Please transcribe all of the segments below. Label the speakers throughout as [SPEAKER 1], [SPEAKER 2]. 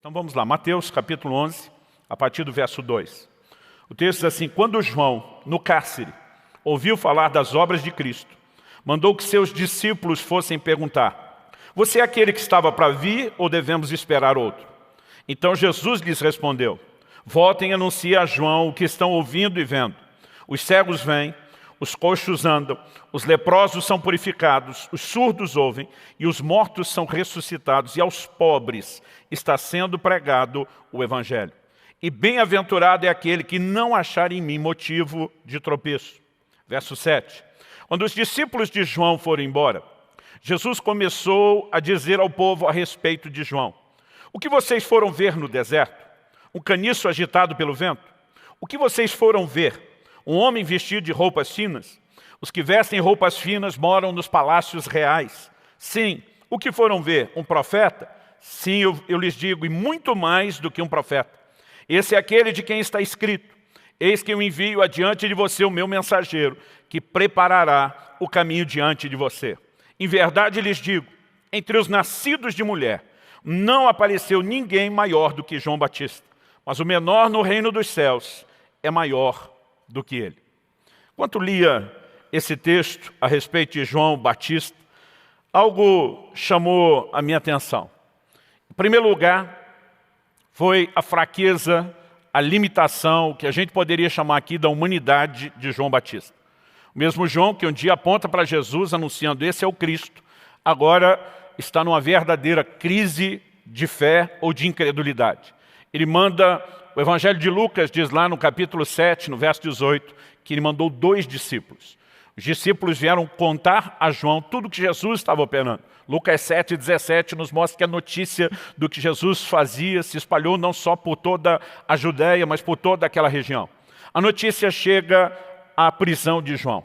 [SPEAKER 1] Então vamos lá, Mateus capítulo 11, a partir do verso 2. O texto diz assim: quando João, no cárcere, ouviu falar das obras de Cristo, mandou que seus discípulos fossem perguntar: você é aquele que estava para vir ou devemos esperar outro? Então Jesus lhes respondeu: voltem e anunciem a João o que estão ouvindo e vendo. Os cegos vêm, os coxos andam, os leprosos são purificados, os surdos ouvem e os mortos são ressuscitados, e aos pobres está sendo pregado o Evangelho. E bem-aventurado é aquele que não achar em mim motivo de tropeço. Verso 7. Quando os discípulos de João foram embora, Jesus começou a dizer ao povo a respeito de João: o que vocês foram ver no deserto? Um caniço agitado pelo vento? O que vocês foram ver? Um homem vestido de roupas finas? Os que vestem roupas finas moram nos palácios reais. Sim, o que foram ver? Um profeta? Sim, eu lhes digo, e muito mais do que um profeta. Esse é aquele de quem está escrito: eis que eu envio adiante de você o meu mensageiro, que preparará o caminho diante de você. Em verdade lhes digo, entre os nascidos de mulher, não apareceu ninguém maior do que João Batista, mas o menor no reino dos céus é maior do que ele. Enquanto lia esse texto a respeito de João Batista, algo chamou a minha atenção. Em primeiro lugar, foi a fraqueza, a limitação, que a gente poderia chamar aqui da humanidade de João Batista. O mesmo João que um dia aponta para Jesus anunciando: esse é o Cristo, agora está numa verdadeira crise de fé ou de incredulidade. Ele manda, o Evangelho de Lucas diz lá no capítulo 7, no verso 18, que ele mandou 2 discípulos. Os discípulos vieram contar a João tudo que Jesus estava operando. Lucas 7, 17 nos mostra que a notícia do que Jesus fazia se espalhou não só por toda a Judéia, mas por toda aquela região. A notícia chega à prisão de João.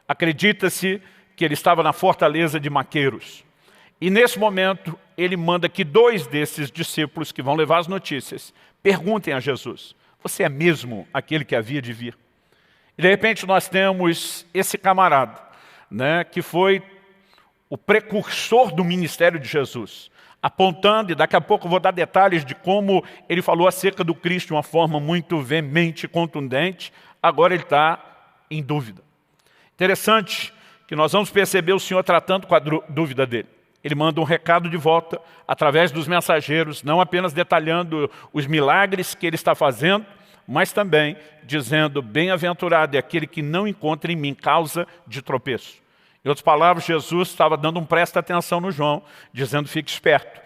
[SPEAKER 1] Acredita-se que ele estava na fortaleza de Maqueiros. E nesse momento, ele manda que 2 desses discípulos que vão levar as notícias perguntem a Jesus: você é mesmo aquele que havia de vir? E de repente nós temos esse camarada, que foi o precursor do ministério de Jesus, apontando, e daqui a pouco eu vou dar detalhes de como ele falou acerca do Cristo de uma forma muito veemente e contundente. Agora ele está em dúvida. Interessante que nós vamos perceber o Senhor tratando com a dúvida dele. Ele manda um recado de volta através dos mensageiros, não apenas detalhando os milagres que ele está fazendo, mas também dizendo: bem-aventurado é aquele que não encontra em mim causa de tropeço. Em outras palavras, Jesus estava dando presta atenção no João, dizendo: fique esperto,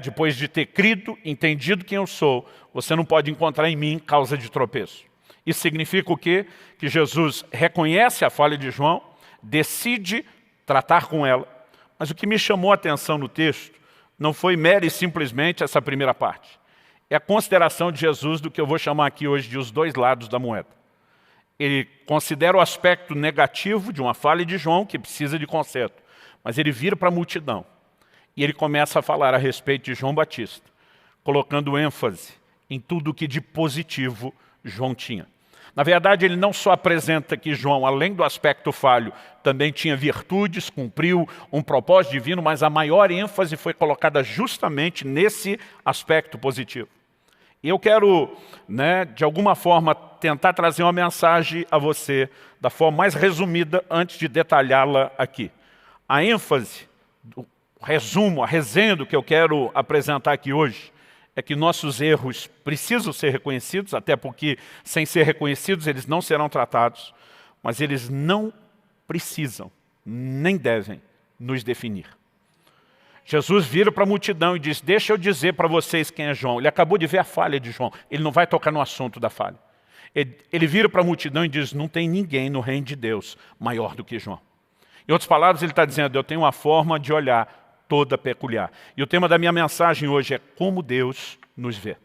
[SPEAKER 1] depois de ter crido, entendido quem eu sou, você não pode encontrar em mim causa de tropeço. Isso significa o quê? Que Jesus reconhece a falha de João, decide tratar com ela. Mas o que me chamou a atenção no texto não foi mera e simplesmente essa primeira parte. É a consideração de Jesus do que eu vou chamar aqui hoje de os 2 lados da moeda. Ele considera o aspecto negativo de uma falha de João, que precisa de conserto, mas ele vira para a multidão e ele começa a falar a respeito de João Batista, colocando ênfase em tudo o que de positivo João tinha. Na verdade, ele não só apresenta que João, além do aspecto falho, também tinha virtudes, cumpriu um propósito divino, mas a maior ênfase foi colocada justamente nesse aspecto positivo. E eu quero, de alguma forma, tentar trazer uma mensagem a você da forma mais resumida antes de detalhá-la aqui. A ênfase, o resumo, a resenha do que eu quero apresentar aqui hoje é que nossos erros precisam ser reconhecidos, até porque, sem ser reconhecidos, eles não serão tratados, mas eles não precisam, nem devem, nos definir. Jesus vira para a multidão e diz: deixa eu dizer para vocês quem é João. Ele acabou de ver a falha de João, ele não vai tocar no assunto da falha. Ele vira para a multidão e diz: não tem ninguém no reino de Deus maior do que João. Em outras palavras, ele está dizendo: eu tenho uma forma de olhar toda peculiar. E o tema da minha mensagem hoje é como Deus nos vê.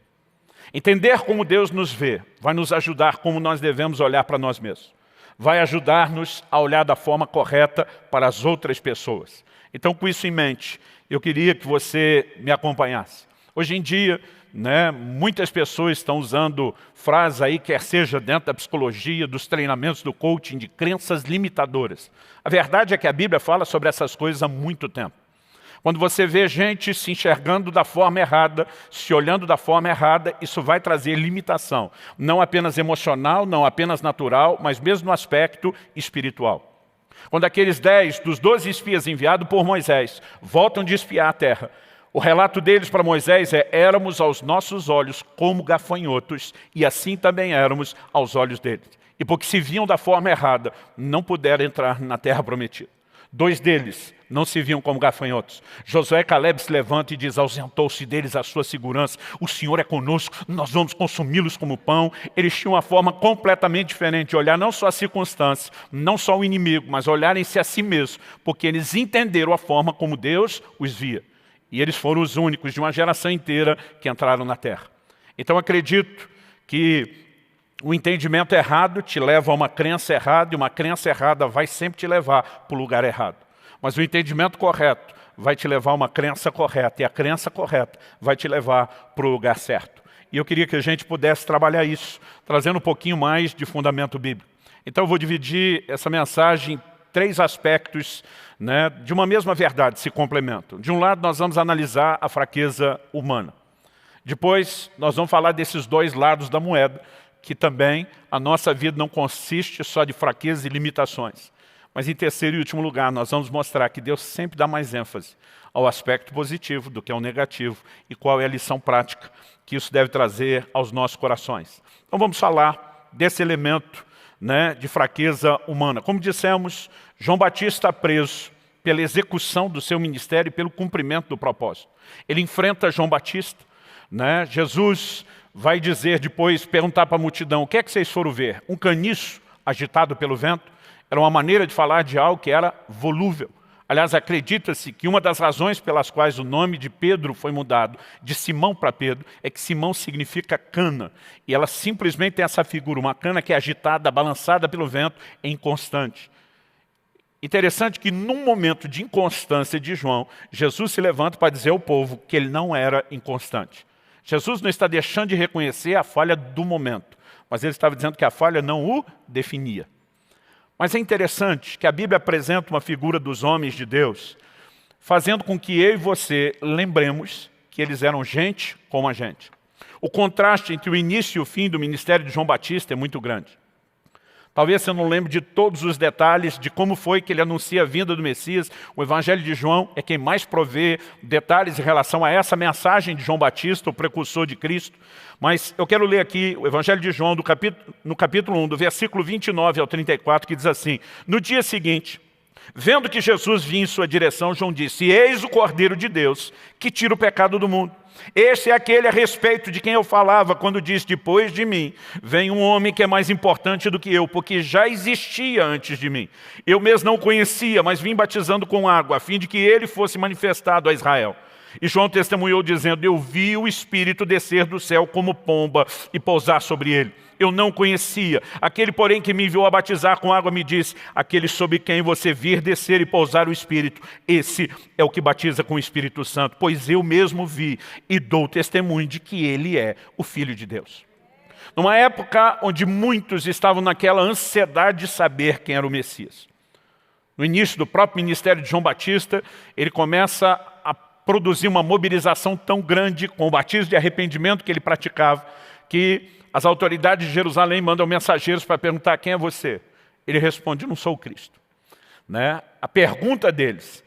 [SPEAKER 1] Entender como Deus nos vê vai nos ajudar como nós devemos olhar para nós mesmos. Vai ajudar-nos a olhar da forma correta para as outras pessoas. Então, com isso em mente, eu queria que você me acompanhasse. Hoje em dia, muitas pessoas estão usando frases aí, quer seja dentro da psicologia, dos treinamentos do coaching, de crenças limitadoras. A verdade é que a Bíblia fala sobre essas coisas há muito tempo. Quando você vê gente se enxergando da forma errada, se olhando da forma errada, isso vai trazer limitação. Não apenas emocional, não apenas natural, mas mesmo no aspecto espiritual. Quando aqueles 10 dos 12 espias enviados por Moisés voltam de espiar a terra, o relato deles para Moisés é: éramos aos nossos olhos como gafanhotos, e assim também éramos aos olhos deles. E porque se viam da forma errada, não puderam entrar na terra prometida. 2 deles não se viam como gafanhotos. Josué e Caleb se levantam e diz: ausentou-se deles a sua segurança. O Senhor é conosco, nós vamos consumi-los como pão. Eles tinham uma forma completamente diferente de olhar não só as circunstâncias, não só o inimigo, mas olharem-se a si mesmos, porque eles entenderam a forma como Deus os via. E eles foram os únicos de uma geração inteira que entraram na terra. Então acredito que o entendimento errado te leva a uma crença errada, e uma crença errada vai sempre te levar para o lugar errado. Mas o entendimento correto vai te levar a uma crença correta, e a crença correta vai te levar para o lugar certo. E eu queria que a gente pudesse trabalhar isso, trazendo um pouquinho mais de fundamento bíblico. Então eu vou dividir essa mensagem em 3 aspectos, né, de uma mesma verdade, se complementam. De um lado, nós vamos analisar a fraqueza humana. Depois, nós vamos falar desses 2 lados da moeda, que também a nossa vida não consiste só de fraquezas e limitações. Mas em terceiro e último lugar, nós vamos mostrar que Deus sempre dá mais ênfase ao aspecto positivo do que ao negativo, e qual é a lição prática que isso deve trazer aos nossos corações. Então vamos falar desse elemento, né, de fraqueza humana. Como dissemos, João Batista preso pela execução do seu ministério e pelo cumprimento do propósito. Ele enfrenta João Batista, né? Jesus vai dizer depois, perguntar para a multidão: o que é que vocês foram ver? Um caniço agitado pelo vento? Era uma maneira de falar de algo que era volúvel. Aliás, acredita-se que uma das razões pelas quais o nome de Pedro foi mudado de Simão para Pedro é que Simão significa cana. E ela simplesmente tem essa figura, uma cana que é agitada, balançada pelo vento, é inconstante. Interessante que num momento de inconstância de João, Jesus se levanta para dizer ao povo que ele não era inconstante. Jesus não está deixando de reconhecer a falha do momento, mas ele estava dizendo que a falha não o definia. Mas é interessante que a Bíblia apresenta uma figura dos homens de Deus, fazendo com que eu e você lembremos que eles eram gente como a gente. O contraste entre o início e o fim do ministério de João Batista é muito grande. Talvez você não lembre de todos os detalhes de como foi que ele anuncia a vinda do Messias. O Evangelho de João é quem mais provê detalhes em relação a essa mensagem de João Batista, o precursor de Cristo. Mas eu quero ler aqui o Evangelho de João, no capítulo 1, do versículo 29 ao 34, que diz assim: no dia seguinte, vendo que Jesus vinha em sua direção, João disse: eis o Cordeiro de Deus, que tira o pecado do mundo. Este é aquele a respeito de quem eu falava quando disse: depois de mim vem um homem que é mais importante do que eu, porque já existia antes de mim. Eu mesmo não o conhecia, mas vim batizando com água, a fim de que ele fosse manifestado a Israel. E João testemunhou dizendo: eu vi o Espírito descer do céu como pomba e pousar sobre ele. Eu não conhecia. Aquele, porém, que me enviou a batizar com água me disse: aquele sobre quem você vir descer e pousar o Espírito, esse é o que batiza com o Espírito Santo, pois eu mesmo vi e dou testemunho de que ele é o Filho de Deus. Numa época onde muitos estavam naquela ansiedade de saber quem era o Messias. No início do próprio ministério de João Batista, ele começa a produzir uma mobilização tão grande com o batismo de arrependimento que ele praticava, que as autoridades de Jerusalém mandam mensageiros para perguntar: quem é você? Ele responde: não sou o Cristo. Né? A pergunta deles,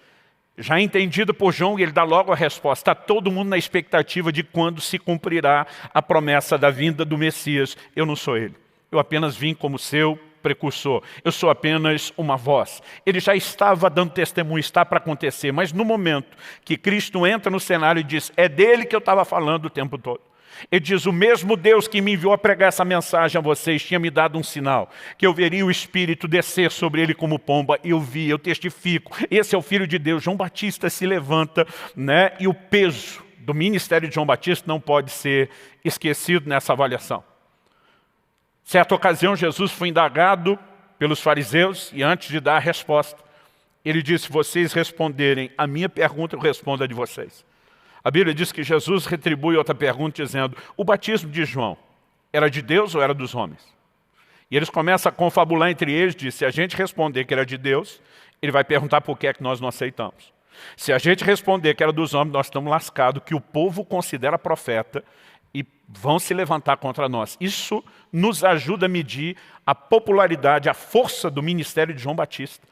[SPEAKER 1] já entendida por João, e ele dá logo a resposta. Está todo mundo na expectativa de quando se cumprirá a promessa da vinda do Messias. Eu não sou ele. Eu apenas vim como seu precursor. Eu sou apenas uma voz. Ele já estava dando testemunho, está para acontecer. Mas no momento que Cristo entra no cenário e diz: é dele que eu estava falando o tempo todo. Ele diz: o mesmo Deus que me enviou a pregar essa mensagem a vocês tinha me dado um sinal, que eu veria o Espírito descer sobre ele como pomba. Eu vi, eu testifico. Esse é o Filho de Deus. João Batista se levanta, né? E o peso do ministério de João Batista não pode ser esquecido nessa avaliação. Certa ocasião, Jesus foi indagado pelos fariseus e antes de dar a resposta, ele disse: se vocês responderem a minha pergunta, eu respondo a de vocês. A Bíblia diz que Jesus retribui outra pergunta dizendo: o batismo de João era de Deus ou era dos homens? E eles começam a confabular entre eles, diz: se a gente responder que era de Deus, ele vai perguntar por que é que nós não aceitamos. Se a gente responder que era dos homens, nós estamos lascados, que o povo considera profeta e vão se levantar contra nós. Isso nos ajuda a medir a popularidade, a força do ministério de João Batista,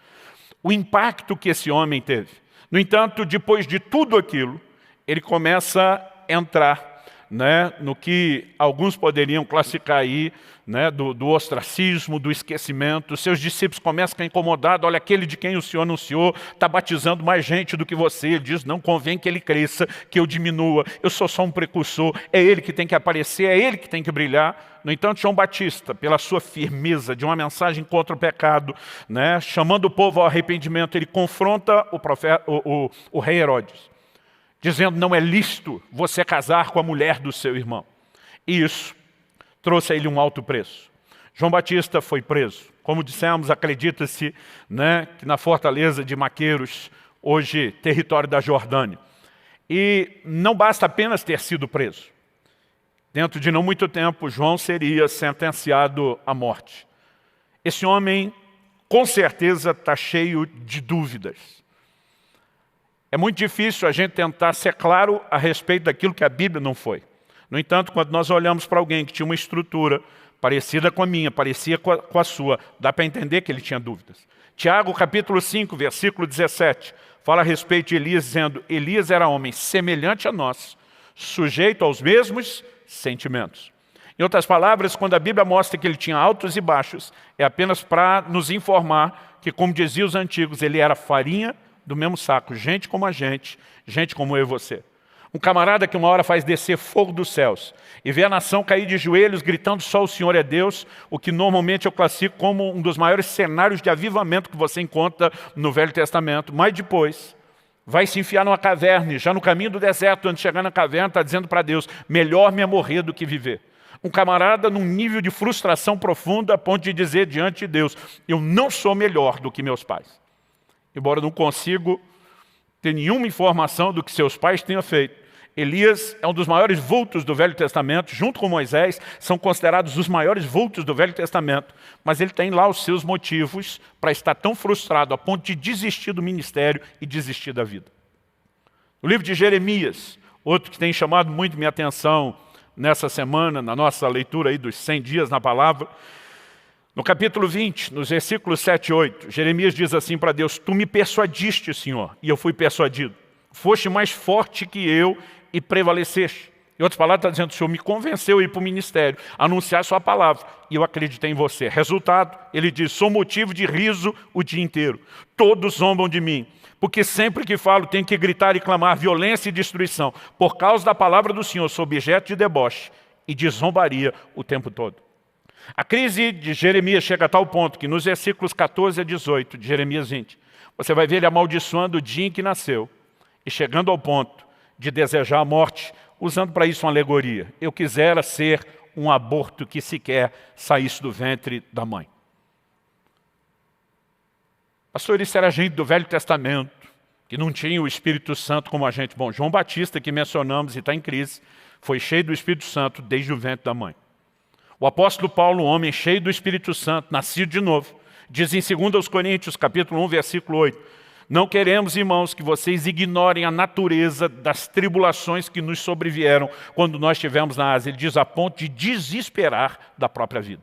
[SPEAKER 1] o impacto que esse homem teve. No entanto, depois de tudo aquilo, ele começa a entrar, né, no que alguns poderiam classificar aí, né, do ostracismo, do esquecimento. Seus discípulos começam a ficar incomodados. Olha, aquele de quem o Senhor anunciou está batizando mais gente do que você. Ele diz, não convém que ele cresça, que eu diminua. Eu sou só um precursor. É ele que tem que aparecer, é ele que tem que brilhar. No entanto, João Batista, pela sua firmeza de uma mensagem contra o pecado, né, chamando o povo ao arrependimento, ele confronta o rei Herodes, dizendo, não é lícito você casar com a mulher do seu irmão. E isso trouxe a ele um alto preço. João Batista foi preso. Como dissemos, acredita-se, né, que na fortaleza de Maqueiros, hoje território da Jordânia. E não basta apenas ter sido preso. Dentro de não muito tempo, João seria sentenciado à morte. Esse homem, com certeza, está cheio de dúvidas. É muito difícil a gente tentar ser claro a respeito daquilo que a Bíblia não foi. No entanto, quando nós olhamos para alguém que tinha uma estrutura parecida com a minha, parecia com a sua, dá para entender que ele tinha dúvidas. Tiago, capítulo 5, versículo 17, fala a respeito de Elias, dizendo, Elias era homem semelhante a nós, sujeito aos mesmos sentimentos. Em outras palavras, quando a Bíblia mostra que ele tinha altos e baixos, é apenas para nos informar que, como diziam os antigos, ele era farinha do mesmo saco, gente como a gente como eu e você. Um camarada que uma hora faz descer fogo dos céus e vê a nação cair de joelhos gritando só o Senhor é Deus, o que normalmente eu classifico como um dos maiores cenários de avivamento que você encontra no Velho Testamento. Mas depois vai se enfiar numa caverna e já no caminho do deserto, antes de chegar na caverna, está dizendo para Deus, melhor me é morrer do que viver. Um camarada num nível de frustração profunda a ponto de dizer diante de Deus, eu não sou melhor do que meus pais. Embora eu não consigo ter nenhuma informação do que seus pais tenham feito. Elias é um dos maiores vultos do Velho Testamento, junto com Moisés, são considerados os maiores vultos do Velho Testamento, mas ele tem lá os seus motivos para estar tão frustrado a ponto de desistir do ministério e desistir da vida. O livro de Jeremias, outro que tem chamado muito minha atenção nessa semana, na nossa leitura aí dos 100 dias na palavra, no capítulo 20, nos versículos 7 e 8, Jeremias diz assim para Deus, tu me persuadiste, Senhor, e eu fui persuadido. Foste mais forte que eu e prevaleceste. Em outras palavras, está dizendo, o Senhor me convenceu a ir para o ministério, a anunciar a sua palavra, e eu acreditei em você. Resultado, ele diz, sou motivo de riso o dia inteiro. Todos zombam de mim, porque sempre que falo tenho que gritar e clamar violência e destruição. Por causa da palavra do Senhor, sou objeto de deboche e de zombaria o tempo todo. A crise de Jeremias chega a tal ponto que nos versículos 14 a 18 de Jeremias 20, você vai ver ele amaldiçoando o dia em que nasceu e chegando ao ponto de desejar a morte, usando para isso uma alegoria. Eu quisera ser um aborto que sequer saísse do ventre da mãe. Pastor, isso era gente do Velho Testamento, que não tinha o Espírito Santo como agente. Bom, João Batista, que mencionamos e está em crise, foi cheio do Espírito Santo desde o ventre da mãe. O apóstolo Paulo, um homem cheio do Espírito Santo, nascido de novo, diz em 2 Coríntios, capítulo 1, versículo 8, não queremos, irmãos, que vocês ignorem a natureza das tribulações que nos sobrevieram quando nós estivemos na Ásia. Ele diz a ponto de desesperar da própria vida.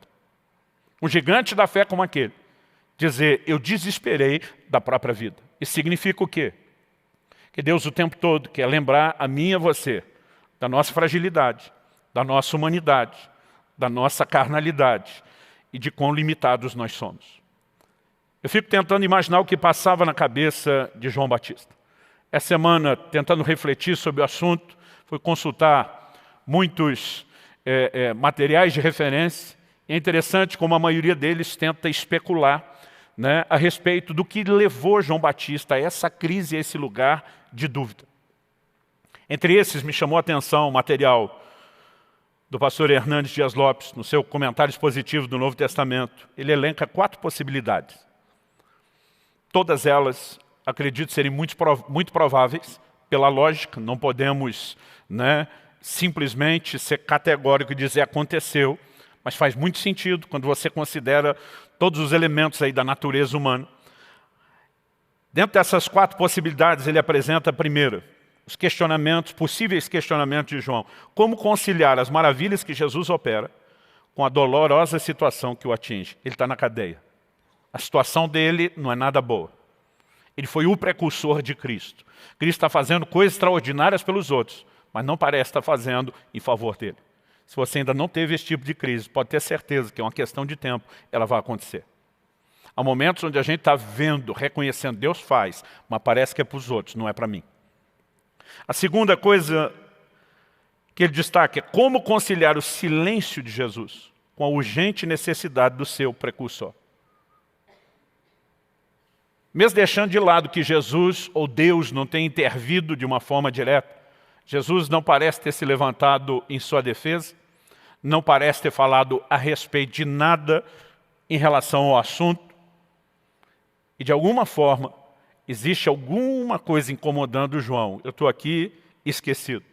[SPEAKER 1] Um gigante da fé como aquele, dizer, eu desesperei da própria vida. Isso significa o quê? Que Deus o tempo todo quer lembrar a mim e a você da nossa fragilidade, da nossa humanidade, da nossa carnalidade e de quão limitados nós somos. Eu fico tentando imaginar o que passava na cabeça de João Batista. Essa semana, tentando refletir sobre o assunto, fui consultar muitos materiais de referência. É interessante como a maioria deles tenta especular, né, a respeito do que levou João Batista a essa crise, a esse lugar de dúvida. Entre esses, me chamou a atenção o material do pastor Hernandes Dias Lopes, no seu comentário expositivo do Novo Testamento. Ele elenca 4 possibilidades. Todas elas, acredito, serem muito prováveis, pela lógica, não podemos, né, simplesmente ser categórico e dizer aconteceu, mas faz muito sentido quando você considera todos os elementos aí da natureza humana. Dentro dessas 4 possibilidades, ele apresenta a primeira, os questionamentos, possíveis questionamentos de João. Como conciliar as maravilhas que Jesus opera com a dolorosa situação que o atinge? Ele está na cadeia. A situação dele não é nada boa. Ele foi o precursor de Cristo. Cristo está fazendo coisas extraordinárias pelos outros, mas não parece estar fazendo em favor dele. Se você ainda não teve esse tipo de crise, pode ter certeza que é uma questão de tempo, ela vai acontecer. Há momentos onde a gente está vendo, reconhecendo, Deus faz, mas parece que é para os outros, não é para mim. A segunda coisa que ele destaca é como conciliar o silêncio de Jesus com a urgente necessidade do seu precursor. Mesmo deixando de lado que Jesus ou Deus não tem intervido de uma forma direta, Jesus não parece ter se levantado em sua defesa, não parece ter falado a respeito de nada em relação ao assunto, e de alguma forma existe alguma coisa incomodando João. Eu estou aqui esquecido.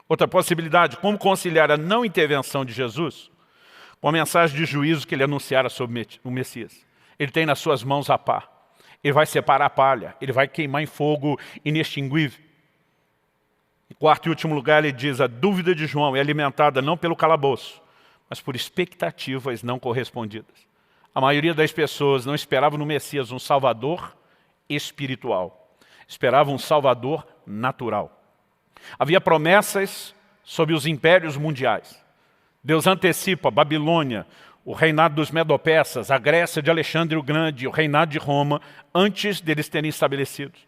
[SPEAKER 1] Outra possibilidade, como conciliar a não intervenção de Jesus com a mensagem de juízo que ele anunciara sobre o Messias. Ele tem nas suas mãos a pá. Ele vai separar a palha, ele vai queimar em fogo inextinguível. Em quarto e último lugar, ele diz, a dúvida de João é alimentada não pelo calabouço, mas por expectativas não correspondidas. A maioria das pessoas não esperava no Messias um Salvador espiritual. Esperava um Salvador natural. Havia promessas sobre os impérios mundiais. Deus antecipa a Babilônia, o reinado dos Medo-Persas, a Grécia de Alexandre o Grande, o reinado de Roma, antes deles terem estabelecidos.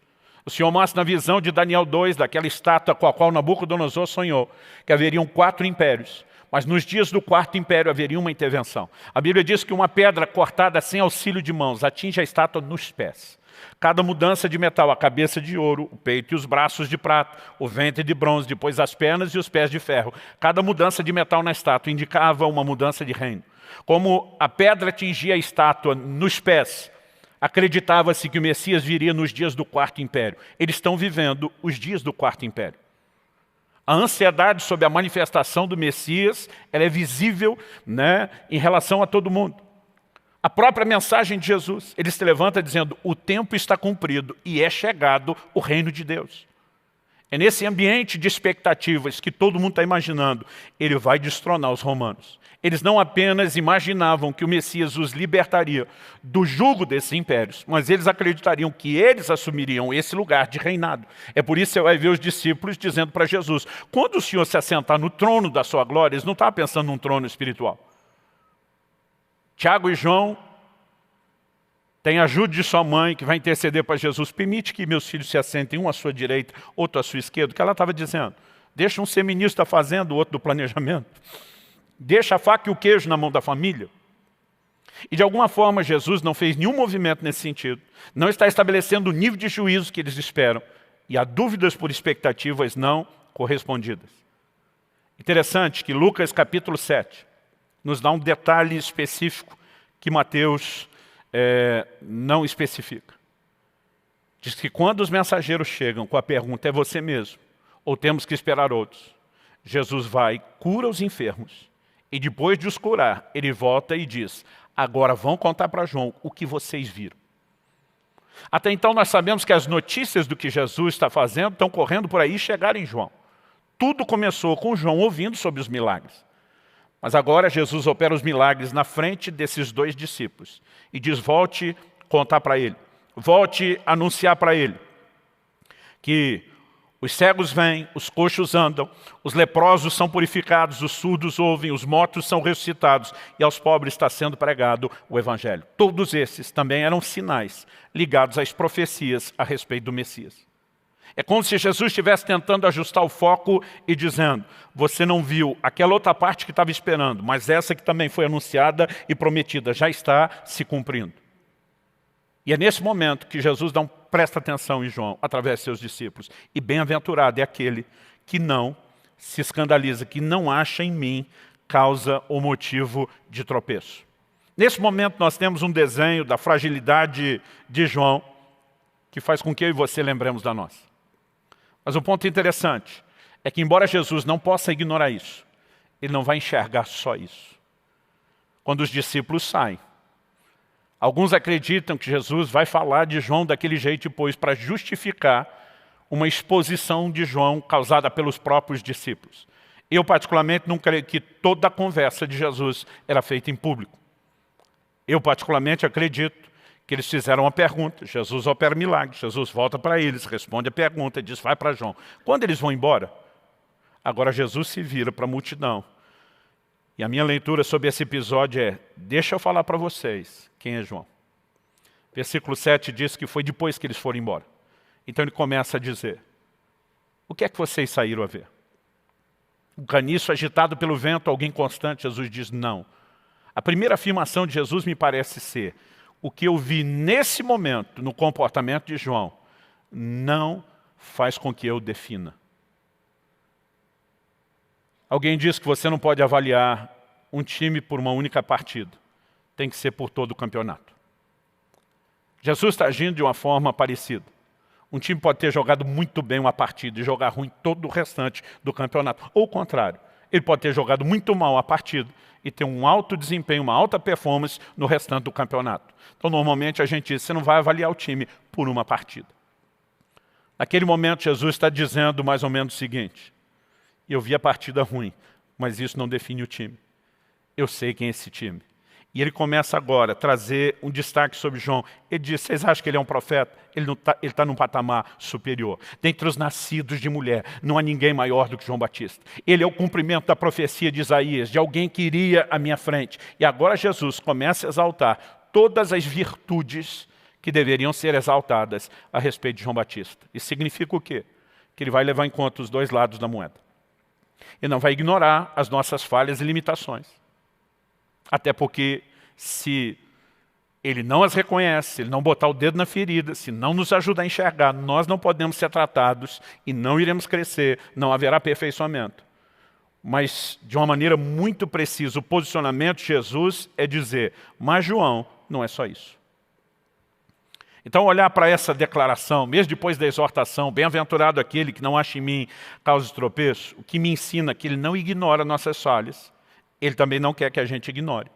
[SPEAKER 1] O Senhor mostra na visão de Daniel 2, daquela estátua com a qual Nabucodonosor sonhou, que haveriam 4 impérios. Mas nos dias do 4º império haveria uma intervenção. A Bíblia diz que uma pedra cortada sem auxílio de mãos atinge a estátua nos pés. Cada mudança de metal, a cabeça de ouro, o peito e os braços de prata, o ventre de bronze, depois as pernas e os pés de ferro. Cada mudança de metal na estátua indicava uma mudança de reino. Como a pedra atingia a estátua nos pés, acreditava-se que o Messias viria nos dias do 4º império. Eles estão vivendo os dias do 4º império. A ansiedade sobre a manifestação do Messias, ela é visível, em relação a todo mundo. A própria mensagem de Jesus, ele se levanta dizendo, o tempo está cumprido e é chegado o reino de Deus. É nesse ambiente de expectativas que todo mundo está imaginando, ele vai destronar os romanos. Eles não apenas imaginavam que o Messias os libertaria do jugo desses impérios, mas eles acreditariam que eles assumiriam esse lugar de reinado. É por isso que você vai ver os discípulos dizendo para Jesus, quando o Senhor se assentar no trono da sua glória, eles não estavam pensando num trono espiritual. Tiago e João têm a ajuda de sua mãe, que vai interceder para Jesus. Permite que meus filhos se assentem, um à sua direita, outro à sua esquerda. O que ela estava dizendo? Deixa um ser ministro da fazenda, o outro do planejamento. Deixa a faca e o queijo na mão da família. E de alguma forma Jesus não fez nenhum movimento nesse sentido. Não está estabelecendo o nível de juízo que eles esperam. E há dúvidas por expectativas não correspondidas. Interessante que Lucas capítulo 7 nos dá um detalhe específico que Mateus não especifica. Diz que quando os mensageiros chegam com a pergunta, é você mesmo, ou temos que esperar outros? Jesus vai, cura os enfermos, e depois de os curar, ele volta e diz, agora vão contar para João o que vocês viram. Até então nós sabemos que as notícias do que Jesus está fazendo estão correndo por aí e chegaram em João. Tudo começou com João ouvindo sobre os milagres. Mas agora Jesus opera os milagres na frente desses 2 discípulos. E diz, volte contar para ele. Volte anunciar para ele que os cegos vêm, os coxos andam, os leprosos são purificados, os surdos ouvem, os mortos são ressuscitados e aos pobres está sendo pregado o Evangelho. Todos esses também eram sinais ligados às profecias a respeito do Messias. É como se Jesus estivesse tentando ajustar o foco e dizendo, você não viu aquela outra parte que estava esperando, mas essa que também foi anunciada e prometida já está se cumprindo. E é nesse momento que Jesus presta atenção em João, através de seus discípulos. E bem-aventurado é aquele que não se escandaliza, que não acha em mim causa ou motivo de tropeço. Nesse momento nós temos um desenho da fragilidade de João, que faz com que eu e você lembremos da nossa. Mas o ponto interessante é que, embora Jesus não possa ignorar isso, ele não vai enxergar só isso. Quando os discípulos saem, Alguns acreditam que Jesus vai falar de João daquele jeito depois para justificar uma exposição de João causada pelos próprios discípulos. Eu, particularmente, não creio que toda a conversa de Jesus era feita em público. Eu, particularmente, acredito que eles fizeram uma pergunta. Jesus opera milagre. Jesus volta para eles, responde a pergunta e diz, vai para João. Quando eles vão embora, agora Jesus se vira para a multidão. E a minha leitura sobre esse episódio é, deixa eu falar para vocês quem é João. Versículo 7 diz que foi depois que eles foram embora. Então ele começa a dizer, o que é que vocês saíram a ver? Um caniço agitado pelo vento, alguém constante? Jesus diz, não. A primeira afirmação de Jesus me parece ser, o que eu vi nesse momento, no comportamento de João, não faz com que eu defina. Alguém diz que você não pode avaliar um time por uma única partida. Tem que ser por todo o campeonato. Jesus está agindo de uma forma parecida. Um time pode ter jogado muito bem uma partida e jogar ruim todo o restante do campeonato. Ou o contrário, ele pode ter jogado muito mal a partida e ter um alto desempenho, uma alta performance no restante do campeonato. Então, normalmente, a gente diz, você não vai avaliar o time por uma partida. Naquele momento, Jesus está dizendo mais ou menos o seguinte, eu vi a partida ruim, mas isso não define o time. Eu sei quem é esse time. E ele começa agora a trazer um destaque sobre João. Ele diz, vocês acham que ele é um profeta? Ele está num patamar superior. Dentre os nascidos de mulher, não há ninguém maior do que João Batista. Ele é o cumprimento da profecia de Isaías, de alguém que iria à minha frente. E agora Jesus começa a exaltar todas as virtudes que deveriam ser exaltadas a respeito de João Batista. Isso significa o quê? Que ele vai levar em conta os dois lados da moeda. Ele não vai ignorar as nossas falhas e limitações. Até porque, se ele não as reconhece, se ele não botar o dedo na ferida, se não nos ajudar a enxergar, nós não podemos ser tratados e não iremos crescer, não haverá aperfeiçoamento. Mas, de uma maneira muito precisa, o posicionamento de Jesus é dizer, mas João não é só isso. Então, olhar para essa declaração, mesmo depois da exortação, bem-aventurado aquele que não acha em mim causa de tropeço, o que me ensina que ele não ignora nossas falhas, ele também não quer que a gente ignore.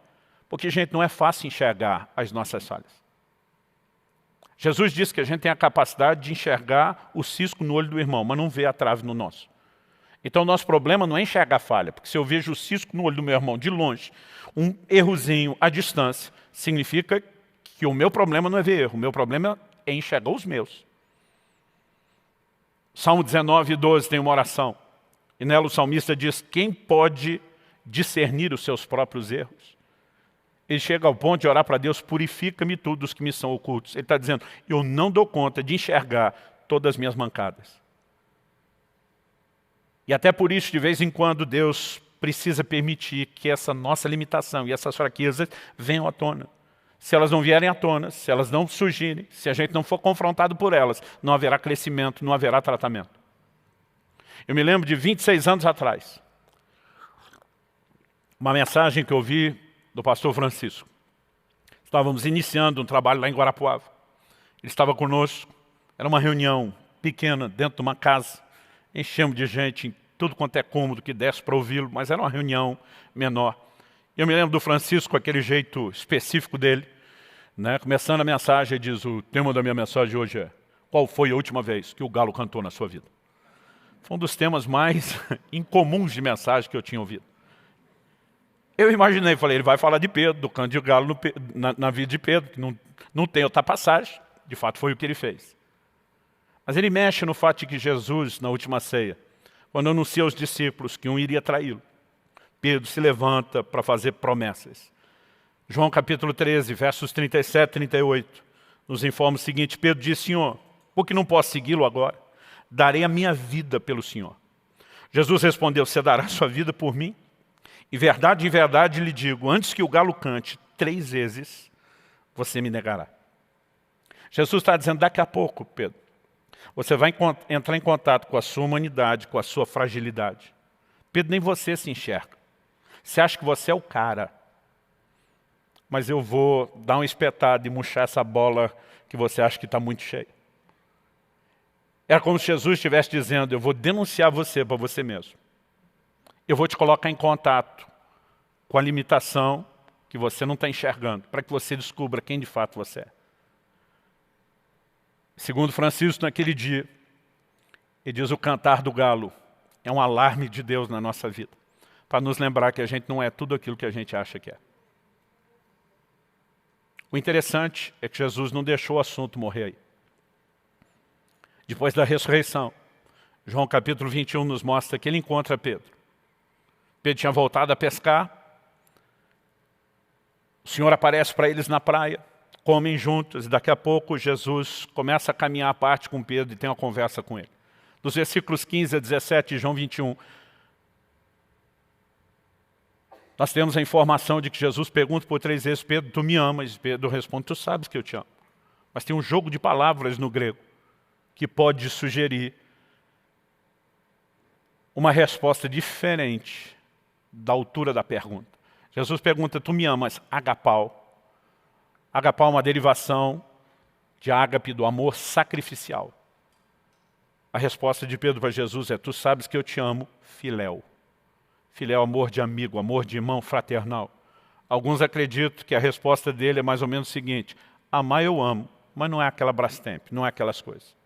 [SPEAKER 1] Porque, gente, não é fácil enxergar as nossas falhas. Jesus disse que a gente tem a capacidade de enxergar o cisco no olho do irmão, mas não vê a trave no nosso. Então, o nosso problema não é enxergar a falha, porque se eu vejo o cisco no olho do meu irmão de longe, um errozinho à distância, significa que o meu problema não é ver erro, o meu problema é enxergar os meus. Salmo 19, 12 tem uma oração, e nela o salmista diz, quem pode discernir os seus próprios erros? Ele chega ao ponto de orar para Deus, purifica-me tudo os que me são ocultos. Ele está dizendo, eu não dou conta de enxergar todas as minhas mancadas. E até por isso, de vez em quando, Deus precisa permitir que essa nossa limitação e essas fraquezas venham à tona. Se elas não vierem à tona, se elas não surgirem, se a gente não for confrontado por elas, não haverá crescimento, não haverá tratamento. Eu me lembro de 26 anos atrás, uma mensagem que eu ouvi do pastor Francisco. Estávamos iniciando um trabalho lá em Guarapuava. Ele estava conosco, era uma reunião pequena, dentro de uma casa. Enchemos de gente em tudo quanto é cômodo que desse para ouvi-lo, mas era uma reunião menor. Eu me lembro do Francisco, com aquele jeito específico dele, né? Começando a mensagem, ele diz, o tema da minha mensagem hoje é, qual foi a última vez que o galo cantou na sua vida? Foi um dos temas mais incomuns de mensagem que eu tinha ouvido. Eu imaginei, falei, ele vai falar de Pedro, do canto de galo na vida de Pedro, que não tem outra passagem, de fato foi o que ele fez. Mas ele mexe no fato de que Jesus, na última ceia, quando anuncia aos discípulos que um iria traí-lo, Pedro se levanta para fazer promessas. João capítulo 13, versos 37 e 38, nos informa o seguinte, Pedro diz, Senhor, por que não posso segui-lo agora? Darei a minha vida pelo Senhor. Jesus respondeu, você dará a sua vida por mim? E verdade, em verdade lhe digo, antes que o galo cante 3 vezes, você me negará. Jesus está dizendo, daqui a pouco, Pedro, você vai entrar em contato com a sua humanidade, com a sua fragilidade. Pedro, nem você se enxerga. Você acha que você é o cara, mas eu vou dar uma espetada e murchar essa bola que você acha que está muito cheia. Era como se Jesus estivesse dizendo, eu vou denunciar você para você mesmo. Eu vou te colocar em contato com a limitação que você não está enxergando, para que você descubra quem de fato você é. Segundo Francisco, naquele dia, ele diz: o cantar do galo é um alarme de Deus na nossa vida, para nos lembrar que a gente não é tudo aquilo que a gente acha que é. O interessante é que Jesus não deixou o assunto morrer aí. Depois da ressurreição, João capítulo 21 nos mostra que ele encontra Pedro. Pedro tinha voltado a pescar, o Senhor aparece para eles na praia, comem juntos, e daqui a pouco Jesus começa a caminhar à parte com Pedro e tem uma conversa com ele. Dos versículos 15 a 17 de João 21, nós temos a informação de que Jesus pergunta por 3 vezes: Pedro, tu me amas? E Pedro responde: tu sabes que eu te amo. Mas tem um jogo de palavras no grego que pode sugerir uma resposta diferente da altura da pergunta. Jesus pergunta: tu me amas? Agapau. Agapau é uma derivação de ágape, do amor sacrificial. A resposta de Pedro para Jesus é: tu sabes que eu te amo, filéu. Filéu é amor de amigo, amor de irmão fraternal. Alguns acreditam que a resposta dele é mais ou menos o seguinte: amar eu amo, mas não é aquela Brastemp, não é aquelas coisas.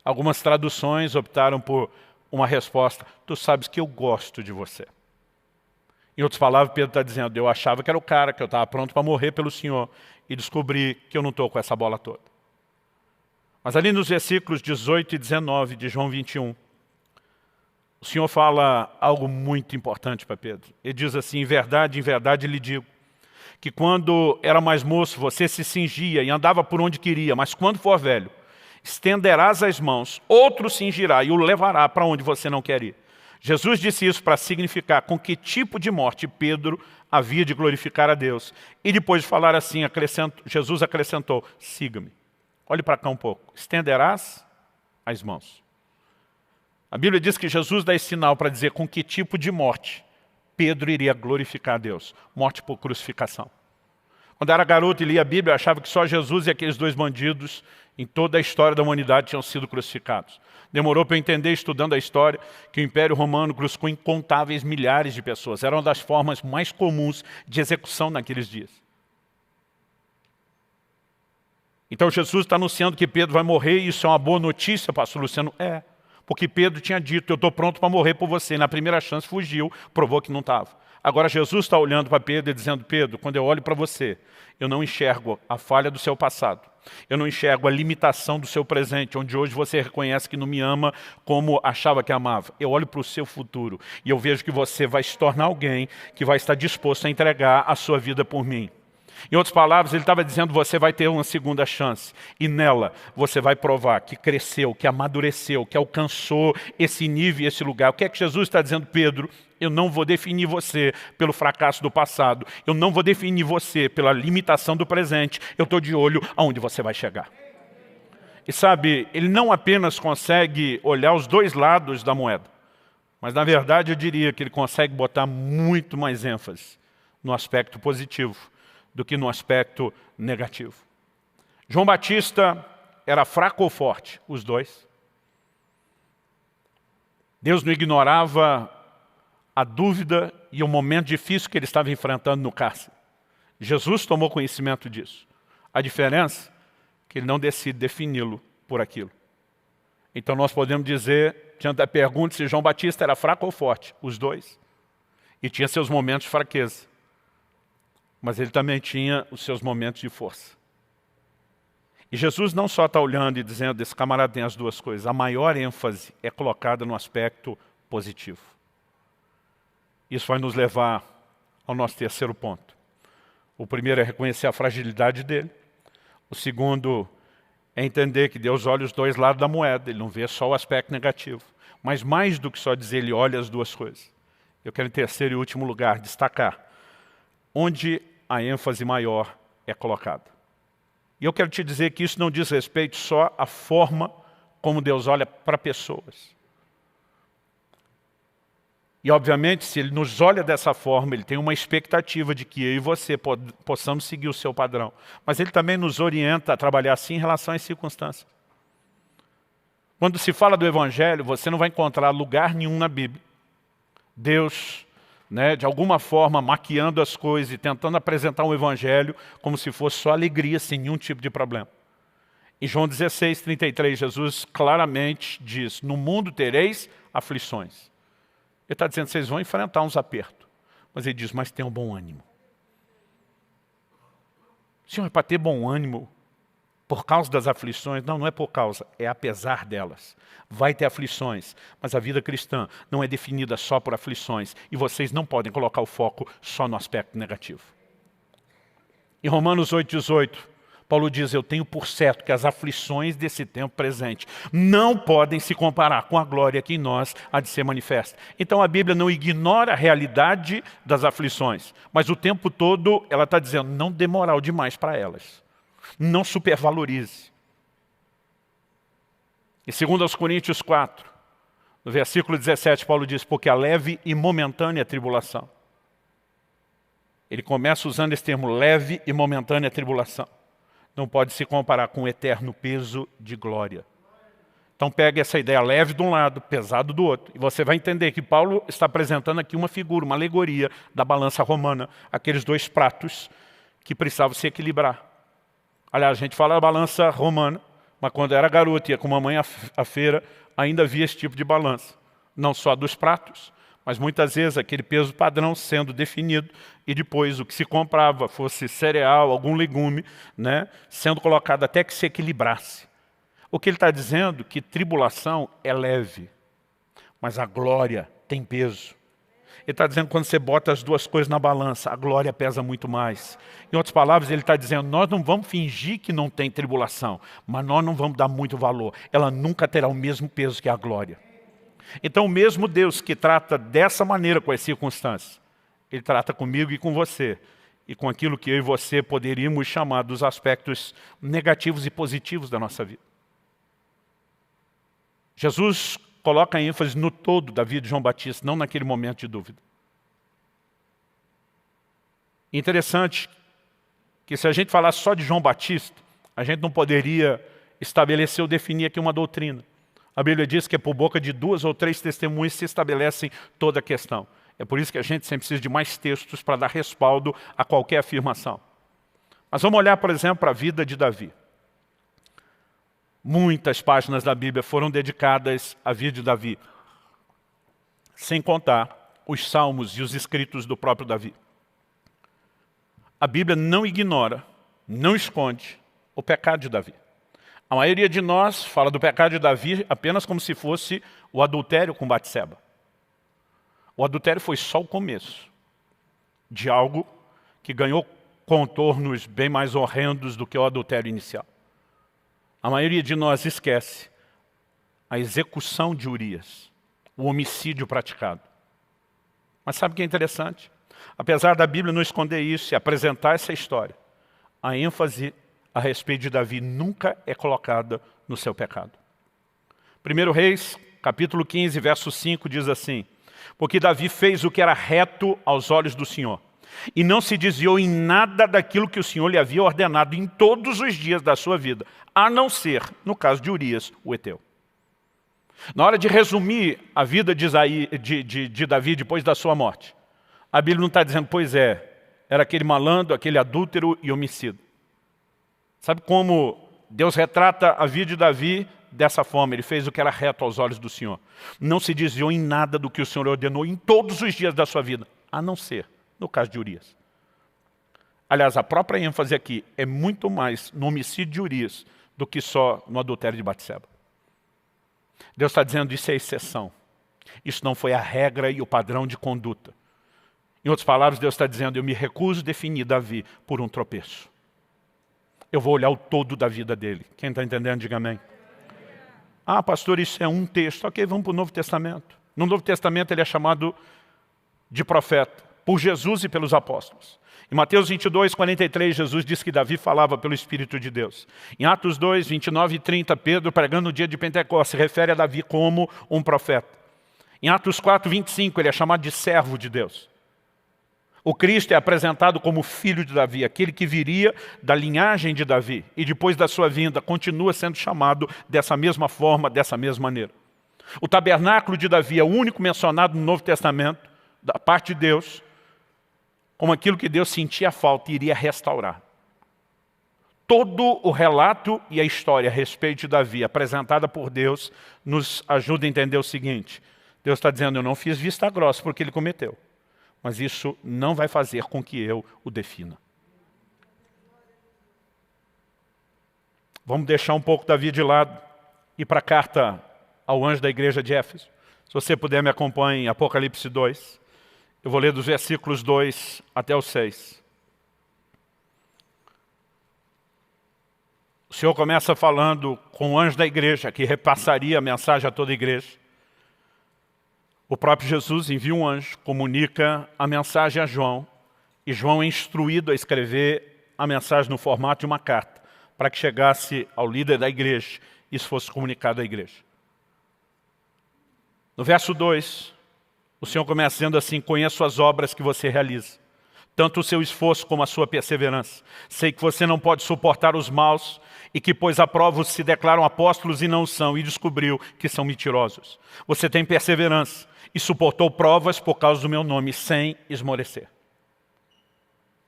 [SPEAKER 1] Algumas traduções optaram por uma resposta: tu sabes que eu gosto de você. Em outras palavras, Pedro está dizendo: eu achava que era o cara, que eu estava pronto para morrer pelo Senhor, e descobri que eu não estou com essa bola toda. Mas ali nos versículos 18 e 19 de João 21, o Senhor fala algo muito importante para Pedro. Ele diz assim: em verdade lhe digo, que quando era mais moço você se cingia e andava por onde queria, mas quando for velho, estenderás as mãos, outro cingirá e o levará para onde você não quer ir. Jesus disse isso para significar com que tipo de morte Pedro havia de glorificar a Deus. E depois de falar assim, Jesus acrescentou: siga-me. Olhe para cá um pouco. Estenderás as mãos. A Bíblia diz que Jesus dá esse sinal para dizer com que tipo de morte Pedro iria glorificar a Deus. Morte por crucificação. Quando era garoto e lia a Bíblia, eu achava que só Jesus e aqueles 2 bandidos em toda a história da humanidade tinham sido crucificados. Demorou para eu entender, estudando a história, que o Império Romano crucificou incontáveis milhares de pessoas. Era uma das formas mais comuns de execução naqueles dias. Então Jesus está anunciando que Pedro vai morrer, e isso é uma boa notícia, pastor Luciano? É, porque Pedro tinha dito: eu estou pronto para morrer por você. Na primeira chance fugiu, provou que não estava. Agora Jesus está olhando para Pedro e dizendo: Pedro, quando eu olho para você, eu não enxergo a falha do seu passado. Eu não enxergo a limitação do seu presente, onde hoje você reconhece que não me ama como achava que amava. Eu olho para o seu futuro e eu vejo que você vai se tornar alguém que vai estar disposto a entregar a sua vida por mim. Em outras palavras, ele estava dizendo: você vai ter uma segunda chance. E nela, você vai provar que cresceu, que amadureceu, que alcançou esse nível e esse lugar. O que é que Jesus está dizendo? Pedro, eu não vou definir você pelo fracasso do passado. Eu não vou definir você pela limitação do presente. Eu estou de olho aonde você vai chegar. E sabe, ele não apenas consegue olhar os 2 lados da moeda, mas na verdade eu diria que ele consegue botar muito mais ênfase no aspecto positivo do que no aspecto negativo. João Batista era fraco ou forte? Os 2. Deus não ignorava a dúvida e o momento difícil que ele estava enfrentando no cárcere. Jesus tomou conhecimento disso. A diferença é que ele não decide defini-lo por aquilo. Então nós podemos dizer, diante da pergunta se João Batista era fraco ou forte, os 2. E tinha seus momentos de fraqueza. Mas ele também tinha os seus momentos de força. E Jesus não só está olhando e dizendo: esse camarada tem as 2 coisas. A maior ênfase é colocada no aspecto positivo. Isso vai nos levar ao nosso terceiro ponto. O primeiro é reconhecer a fragilidade dele. O segundo é entender que Deus olha os 2 lados da moeda. Ele não vê só o aspecto negativo. Mas mais do que só dizer, ele olha as 2 coisas. Eu quero, em terceiro e último lugar, destacar onde a ênfase maior é colocada. E eu quero te dizer que isso não diz respeito só à forma como Deus olha para pessoas. E obviamente, se Ele nos olha dessa forma, Ele tem uma expectativa de que eu e você possamos seguir o seu padrão. Mas Ele também nos orienta a trabalhar assim em relação às circunstâncias. Quando se fala do Evangelho, você não vai encontrar lugar nenhum na Bíblia Deus né, de alguma forma maquiando as coisas e tentando apresentar um evangelho como se fosse só alegria, sem nenhum tipo de problema. Em João 16, 33, Jesus claramente diz, no mundo tereis aflições. Ele está dizendo, vocês vão enfrentar uns apertos. Mas ele diz, mas tenham bom ânimo. Senhor, é para ter bom ânimo por causa das aflições? Não, não é por causa, é apesar delas. Vai ter aflições, mas a vida cristã não é definida só por aflições. E vocês não podem colocar o foco só no aspecto negativo. Em Romanos 8, 18, Paulo diz, eu tenho por certo que as aflições desse tempo presente não podem se comparar com a glória que em nós há de ser manifesta. Então a Bíblia não ignora a realidade das aflições, mas o tempo todo ela está dizendo, não dê moral demais para elas. Não supervalorize. E 2 Coríntios 4, no versículo 17, Paulo diz, porque a leve e momentânea tribulação. Ele começa usando esse termo, leve e momentânea tribulação. Não pode se comparar com o eterno peso de glória. Então pega essa ideia leve de um lado, pesado do outro. E você vai entender que Paulo está apresentando aqui uma figura, uma alegoria da balança romana. Aqueles dois pratos que precisavam se equilibrar. Aliás, a gente fala da balança romana, mas quando era garoto e ia com a mamãe à feira, ainda havia esse tipo de balança. Não só dos pratos, mas muitas vezes aquele peso padrão sendo definido e depois o que se comprava, fosse cereal, algum legume, né, sendo colocado até que se equilibrasse. O que ele está dizendo é que tribulação é leve, mas a glória tem peso. Ele está dizendo que quando você bota as duas coisas na balança, a glória pesa muito mais. Em outras palavras, ele está dizendo, nós não vamos fingir que não tem tribulação, mas nós não vamos dar muito valor. Ela nunca terá o mesmo peso que a glória. Então o mesmo Deus que trata dessa maneira com as circunstâncias, Ele trata comigo e com você, e com aquilo que eu e você poderíamos chamar dos aspectos negativos e positivos da nossa vida. Jesus coloca ênfase no todo da vida de João Batista, não naquele momento de dúvida. Interessante que se a gente falar só de João Batista, a gente não poderia estabelecer ou definir aqui uma doutrina. A Bíblia diz que é por boca de 2 ou 3 testemunhas se estabelecem toda a questão. É por isso que a gente sempre precisa de mais textos para dar respaldo a qualquer afirmação. Mas vamos olhar, por exemplo, para a vida de Davi. Muitas páginas da Bíblia foram dedicadas à vida de Davi, sem contar os salmos e os escritos do próprio Davi. A Bíblia não ignora, não esconde o pecado de Davi. A maioria de nós fala do pecado de Davi apenas como se fosse o adultério com Batseba. O adultério foi só o começo de algo que ganhou contornos bem mais horrendos do que o adultério inicial. A maioria de nós esquece a execução de Urias, o homicídio praticado. Mas sabe o que é interessante? Apesar da Bíblia não esconder isso e apresentar essa história, a ênfase a respeito de Davi nunca é colocada no seu pecado. 1 Reis, capítulo 15, verso 5, diz assim, porque Davi fez o que era reto aos olhos do Senhor, e não se desviou em nada daquilo que o Senhor lhe havia ordenado em todos os dias da sua vida, a não ser, no caso de Urias, o Eteu. Na hora de resumir a vida de Davi depois da sua morte, a Bíblia não está dizendo, pois é, era aquele malandro, aquele adúltero e homicida. Sabe como Deus retrata a vida de Davi dessa forma? Ele fez o que era reto aos olhos do Senhor. Não se desviou em nada do que o Senhor ordenou em todos os dias da sua vida, a não ser no caso de Urias. Aliás, a própria ênfase aqui é muito mais no homicídio de Urias do que só no adultério de Batseba. Deus está dizendo isso é exceção. Isso não foi a regra e o padrão de conduta. Em outras palavras, Deus está dizendo, eu me recuso a definir Davi por um tropeço. Eu vou olhar o todo da vida dele. Quem está entendendo, diga amém. Ah, pastor, isso é um texto. Ok, vamos para o Novo Testamento. No Novo Testamento ele é chamado de profeta, por Jesus e pelos apóstolos. Em Mateus 22, 43, Jesus diz que Davi falava pelo Espírito de Deus. Em Atos 2, 29 e 30, Pedro, pregando no dia de Pentecostes, se refere a Davi como um profeta. Em Atos 4, 25, ele é chamado de servo de Deus. O Cristo é apresentado como filho de Davi, aquele que viria da linhagem de Davi e depois da sua vinda continua sendo chamado dessa mesma forma, dessa mesma maneira. O tabernáculo de Davi é o único mencionado no Novo Testamento da parte de Deus, como aquilo que Deus sentia falta e iria restaurar. Todo o relato e a história a respeito de Davi, apresentada por Deus, nos ajuda a entender o seguinte: Deus está dizendo, eu não fiz vista grossa porque ele cometeu, mas isso não vai fazer com que eu o defina. Vamos deixar um pouco Davi de lado e ir para a carta ao anjo da igreja de Éfeso. Se você puder, me acompanhe em Apocalipse 2. Eu vou ler dos versículos 2 até o 6. O Senhor começa falando com o anjo da igreja, que repassaria a mensagem a toda a igreja. O próprio Jesus envia um anjo, comunica a mensagem a João, e João é instruído a escrever a mensagem no formato de uma carta, para que chegasse ao líder da igreja e isso fosse comunicado à igreja. No verso 2, o Senhor começa dizendo assim: conheço as obras que você realiza, tanto o seu esforço como a sua perseverança. Sei que você não pode suportar os maus e que, pois, aprovos se declaram apóstolos e não são, e descobriu que são mentirosos. Você tem perseverança e suportou provas por causa do meu nome, sem esmorecer.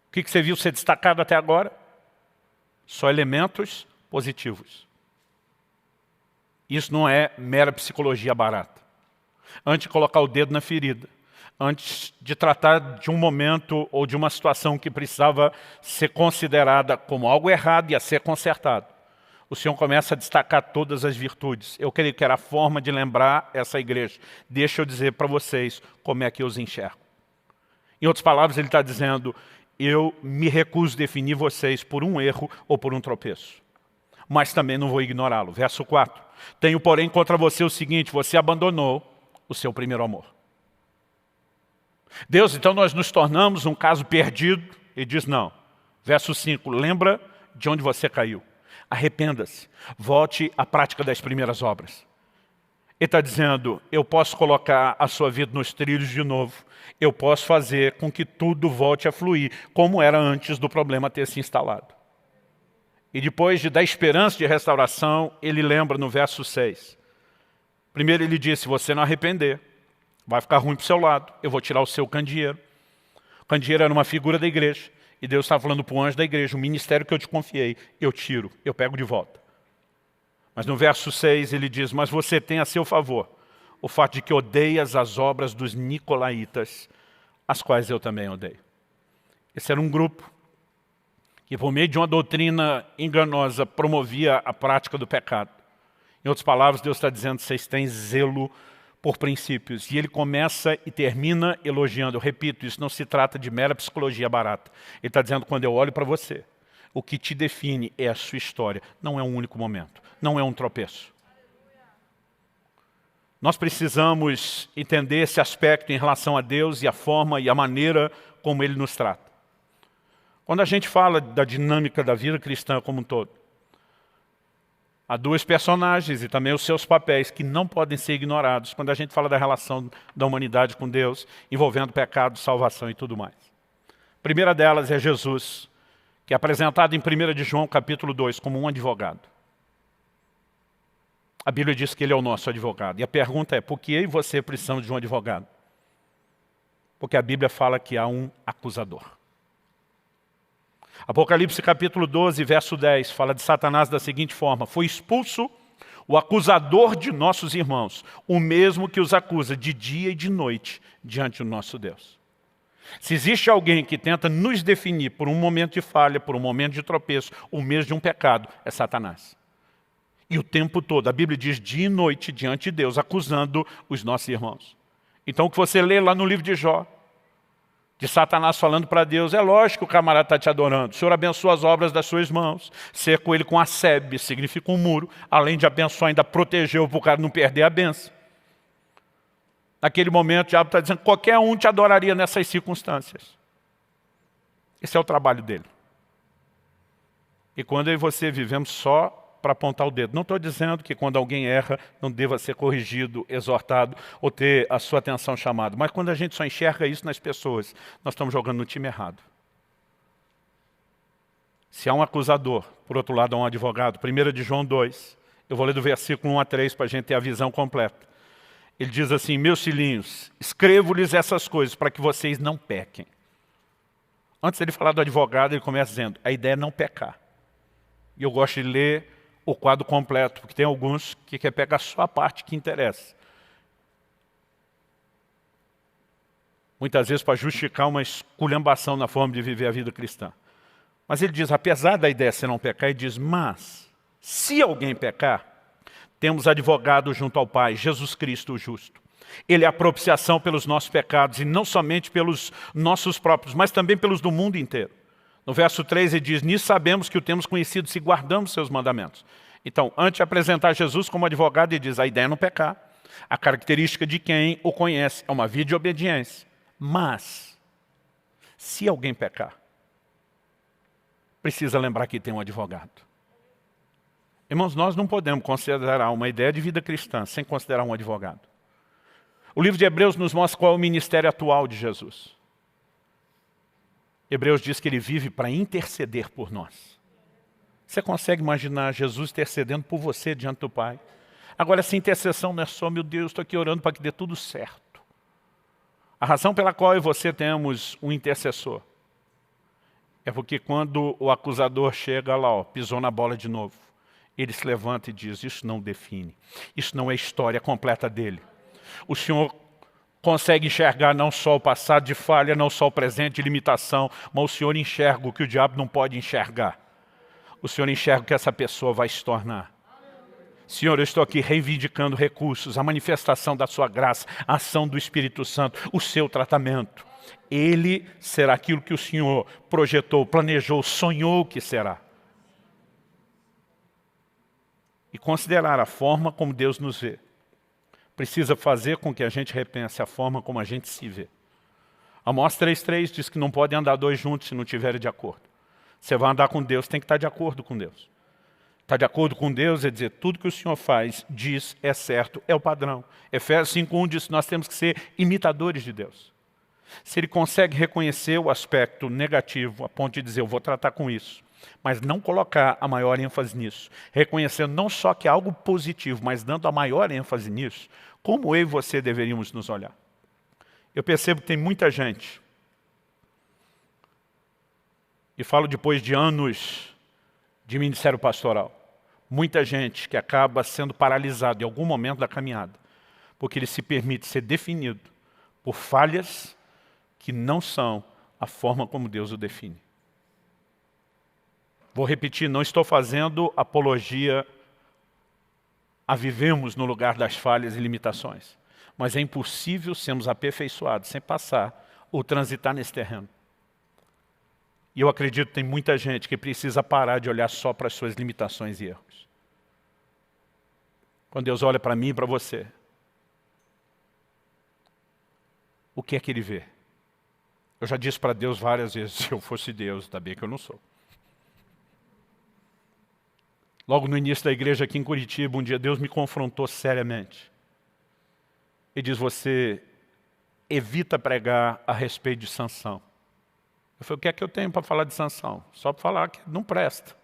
[SPEAKER 1] O que você viu ser destacado até agora? Só elementos positivos. Isso não é mera psicologia barata. Antes de colocar o dedo na ferida, antes de tratar de um momento ou de uma situação que precisava ser considerada como algo errado e a ser consertado, o Senhor começa a destacar todas as virtudes. Eu creio que era a forma de lembrar essa igreja. Deixa eu dizer para vocês como é que eu os enxergo. Em outras palavras, ele está dizendo: eu me recuso a definir vocês por um erro ou por um tropeço, mas também não vou ignorá-lo. Verso 4. Tenho, porém, contra você o seguinte: você abandonou o seu primeiro amor. Deus, então nós nos tornamos um caso perdido? Ele diz não. Verso 5, lembra de onde você caiu. Arrependa-se, volte à prática das primeiras obras. Ele está dizendo, eu posso colocar a sua vida nos trilhos de novo. Eu posso fazer com que tudo volte a fluir, como era antes do problema ter se instalado. E depois de dar esperança de restauração, ele lembra no verso 6. Primeiro ele diz, se você não arrepender, vai ficar ruim para o seu lado, eu vou tirar o seu candeeiro. O candeeiro era uma figura da igreja, e Deus está falando para o anjo da igreja, o ministério que eu te confiei, eu tiro, eu pego de volta. Mas no verso 6 ele diz, mas você tem a seu favor o fato de que odeias as obras dos nicolaítas, as quais eu também odeio. Esse era um grupo que por meio de uma doutrina enganosa promovia a prática do pecado. Em outras palavras, Deus está dizendo, vocês têm zelo por princípios. E ele começa e termina elogiando. Eu repito, isso não se trata de mera psicologia barata. Ele está dizendo, quando eu olho para você, o que te define é a sua história. Não é um único momento. Não é um tropeço. Nós precisamos entender esse aspecto em relação a Deus e a forma e a maneira como Ele nos trata. Quando a gente fala da dinâmica da vida cristã como um todo, há duas personagens e também os seus papéis que não podem ser ignorados quando a gente fala da relação da humanidade com Deus, envolvendo pecado, salvação e tudo mais. A primeira delas é Jesus, que é apresentado em 1 de João capítulo 2 como um advogado. A Bíblia diz que ele é o nosso advogado. E a pergunta é, por que eu e você precisamos de um advogado? Porque a Bíblia fala que há um acusador. Apocalipse capítulo 12, verso 10, fala de Satanás da seguinte forma, foi expulso o acusador de nossos irmãos, o mesmo que os acusa de dia e de noite diante do nosso Deus. Se existe alguém que tenta nos definir por um momento de falha, por um momento de tropeço, ou mesmo de um pecado, é Satanás. E o tempo todo, a Bíblia diz dia e noite diante de Deus, acusando os nossos irmãos. Então o que você lê lá no livro de Jó, de Satanás falando para Deus, é lógico que o camarada está te adorando. O Senhor abençoa as obras das suas mãos, cercou ele com a sebe, significa um muro, além de abençoar, ainda protegeu para o cara não perder a bênção. Naquele momento, o diabo está dizendo, qualquer um te adoraria nessas circunstâncias. Esse é o trabalho dele. E quando eu e você vivemos só para apontar o dedo. Não estou dizendo que quando alguém erra, não deva ser corrigido, exortado, ou ter a sua atenção chamada. Mas quando a gente só enxerga isso nas pessoas, nós estamos jogando no time errado. Se há um acusador, por outro lado há um advogado. 1 de João 2, eu vou ler do versículo 1 a 3 para a gente ter a visão completa. Ele diz assim, meus filhinhos, escrevo-lhes essas coisas para que vocês não pequem. Antes dele falar do advogado, ele começa dizendo, a ideia é não pecar. E eu gosto de ler o quadro completo, porque tem alguns que querem pegar só a parte que interessa. Muitas vezes para justificar uma esculhambação na forma de viver a vida cristã. Mas ele diz, apesar da ideia ser não pecar, ele diz, mas, se alguém pecar, temos advogado junto ao Pai, Jesus Cristo o justo. Ele é a propiciação pelos nossos pecados, e não somente pelos nossos próprios, mas também pelos do mundo inteiro. No verso 3 ele diz, nisso sabemos que o temos conhecido se guardamos seus mandamentos. Então, antes de apresentar Jesus como advogado, ele diz, a ideia é não pecar. A característica de quem o conhece é uma vida de obediência. Mas, se alguém pecar, precisa lembrar que tem um advogado. Irmãos, nós não podemos considerar uma ideia de vida cristã sem considerar um advogado. O livro de Hebreus nos mostra qual é o ministério atual de Jesus. Hebreus diz que ele vive para interceder por nós. Você consegue imaginar Jesus intercedendo por você diante do Pai? Agora, essa intercessão não é só, meu Deus, estou aqui orando para que dê tudo certo. A razão pela qual eu e você temos um intercessor é porque quando o acusador chega lá, pisou na bola de novo, ele se levanta e diz, isso não define, isso não é a história completa dele. O Senhor consegue enxergar não só o passado de falha, não só o presente de limitação, mas o Senhor enxerga o que o diabo não pode enxergar. O Senhor enxerga o que essa pessoa vai se tornar. Senhor, eu estou aqui reivindicando recursos, a manifestação da sua graça, a ação do Espírito Santo, o seu tratamento. Ele será aquilo que o Senhor projetou, planejou, sonhou que será. E considerar a forma como Deus nos vê precisa fazer com que a gente repense a forma como a gente se vê. Amós 3,3 diz que não podem andar dois juntos se não estiverem de acordo. Você vai andar com Deus, tem que estar de acordo com Deus. Estar de acordo com Deus é dizer, tudo que o Senhor faz, diz, é certo, é o padrão. Efésios 5,1 diz que nós temos que ser imitadores de Deus. Se ele consegue reconhecer o aspecto negativo, a ponto de dizer, eu vou tratar com isso, mas não colocar a maior ênfase nisso, reconhecendo não só que é algo positivo, mas dando a maior ênfase nisso, como eu e você deveríamos nos olhar? Eu percebo que tem muita gente, e falo depois de anos de ministério pastoral, muita gente que acaba sendo paralisado em algum momento da caminhada, porque ele se permite ser definido por falhas que não são a forma como Deus o define. Vou repetir, não estou fazendo apologia a vivemos no lugar das falhas e limitações, mas é impossível sermos aperfeiçoados sem passar ou transitar nesse terreno. E eu acredito que tem muita gente que precisa parar de olhar só para as suas limitações e erros. Quando Deus olha para mim e para você, o que é que Ele vê? Eu já disse para Deus várias vezes, se eu fosse Deus, ainda bem que eu não sou. Logo no início da igreja aqui em Curitiba, um dia Deus me confrontou seriamente. Ele diz, você evita pregar a respeito de Sansão. Eu falei, o que é que eu tenho para falar de Sansão? Só para falar que não presta.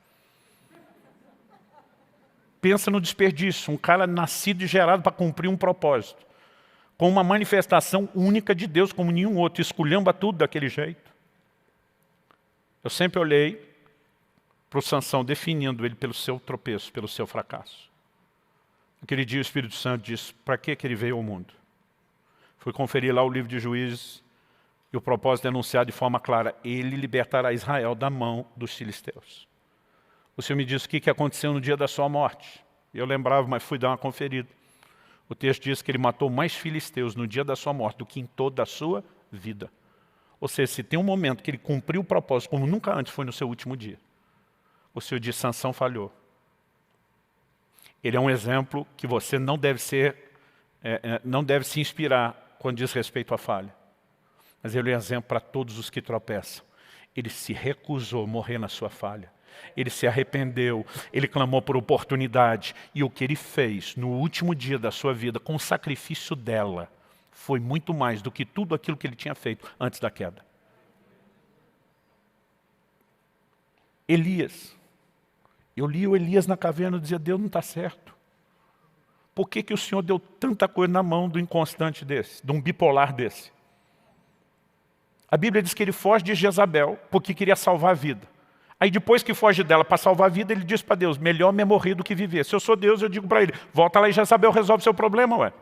[SPEAKER 1] Pensa no desperdício, um cara nascido e gerado para cumprir um propósito, com uma manifestação única de Deus como nenhum outro, esculhamba tudo daquele jeito. Eu sempre olhei para o Sansão, definindo ele pelo seu tropeço, pelo seu fracasso. Aquele dia o Espírito Santo disse, para que ele veio ao mundo? Fui conferir lá o livro de Juízes, e o propósito é anunciar de forma clara, ele libertará Israel da mão dos filisteus. O Senhor me disse o que aconteceu no dia da sua morte. Eu lembrava, mas fui dar uma conferida. O texto diz que ele matou mais filisteus no dia da sua morte do que em toda a sua vida. Ou seja, se tem um momento que ele cumpriu o propósito, como nunca antes foi no seu último dia, o Senhor diz, Sansão falhou. Ele é um exemplo que você não deve se inspirar quando diz respeito à falha. Mas ele é um exemplo para todos os que tropeçam. Ele se recusou a morrer na sua falha. Ele se arrependeu, ele clamou por oportunidade. E o que ele fez no último dia da sua vida, com o sacrifício dela, foi muito mais do que tudo aquilo que ele tinha feito antes da queda. Elias. Eu li o Elias na caverna e dizia, Deus não está certo. por que o Senhor deu tanta coisa na mão do inconstante desse, de um bipolar desse? A Bíblia diz que ele foge de Jezabel porque queria salvar a vida. Aí depois que foge dela para salvar a vida, ele diz para Deus, melhor me morrer do que viver. Se eu sou Deus, eu digo para ele, volta lá e Jezabel resolve seu problema, ué.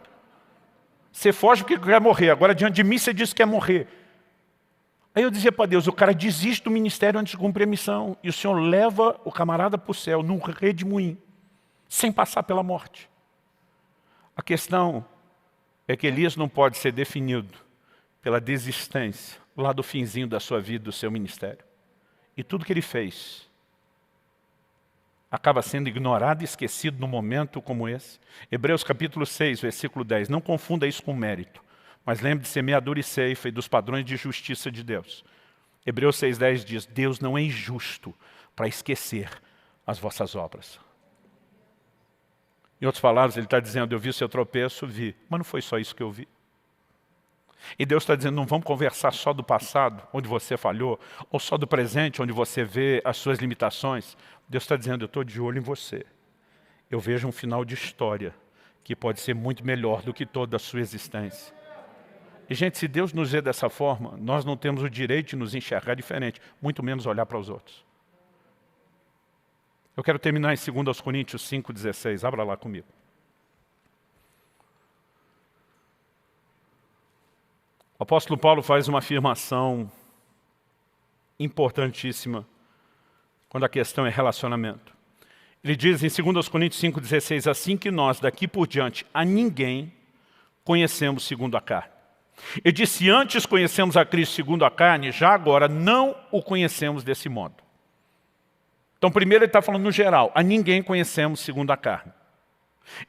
[SPEAKER 1] Você foge porque quer morrer, agora diante de mim você diz que quer morrer. Aí eu dizia para Deus, o cara desiste do ministério antes de cumprir a missão. E o Senhor leva o camarada para o céu, num redemoinho, sem passar pela morte. A questão é que Elias não pode ser definido pela desistência, lá do finzinho da sua vida, do seu ministério. E tudo que ele fez acaba sendo ignorado e esquecido num momento como esse. Hebreus capítulo 6, versículo 10. Não confunda isso com mérito, mas lembre de semeadura e ceifa e dos padrões de justiça de Deus. Hebreus 6,10 diz, Deus não é injusto para esquecer as vossas obras. Em outras palavras, ele está dizendo, eu vi o seu tropeço, vi, mas não foi só isso que eu vi. E Deus está dizendo, não vamos conversar só do passado, onde você falhou, ou só do presente, onde você vê as suas limitações. Deus está dizendo, eu estou de olho em você. Eu vejo um final de história que pode ser muito melhor do que toda a sua existência. E, gente, se Deus nos vê dessa forma, nós não temos o direito de nos enxergar diferente, muito menos olhar para os outros. Eu quero terminar em 2 Coríntios 5,16. Abra lá comigo. O apóstolo Paulo faz uma afirmação importantíssima quando a questão é relacionamento. Ele diz em 2 Coríntios 5,16, assim que nós, daqui por diante, a ninguém conhecemos segundo a carne. Ele diz, se antes conhecemos a Cristo segundo a carne, já agora não o conhecemos desse modo. Então, primeiro ele está falando no geral, a ninguém conhecemos segundo a carne.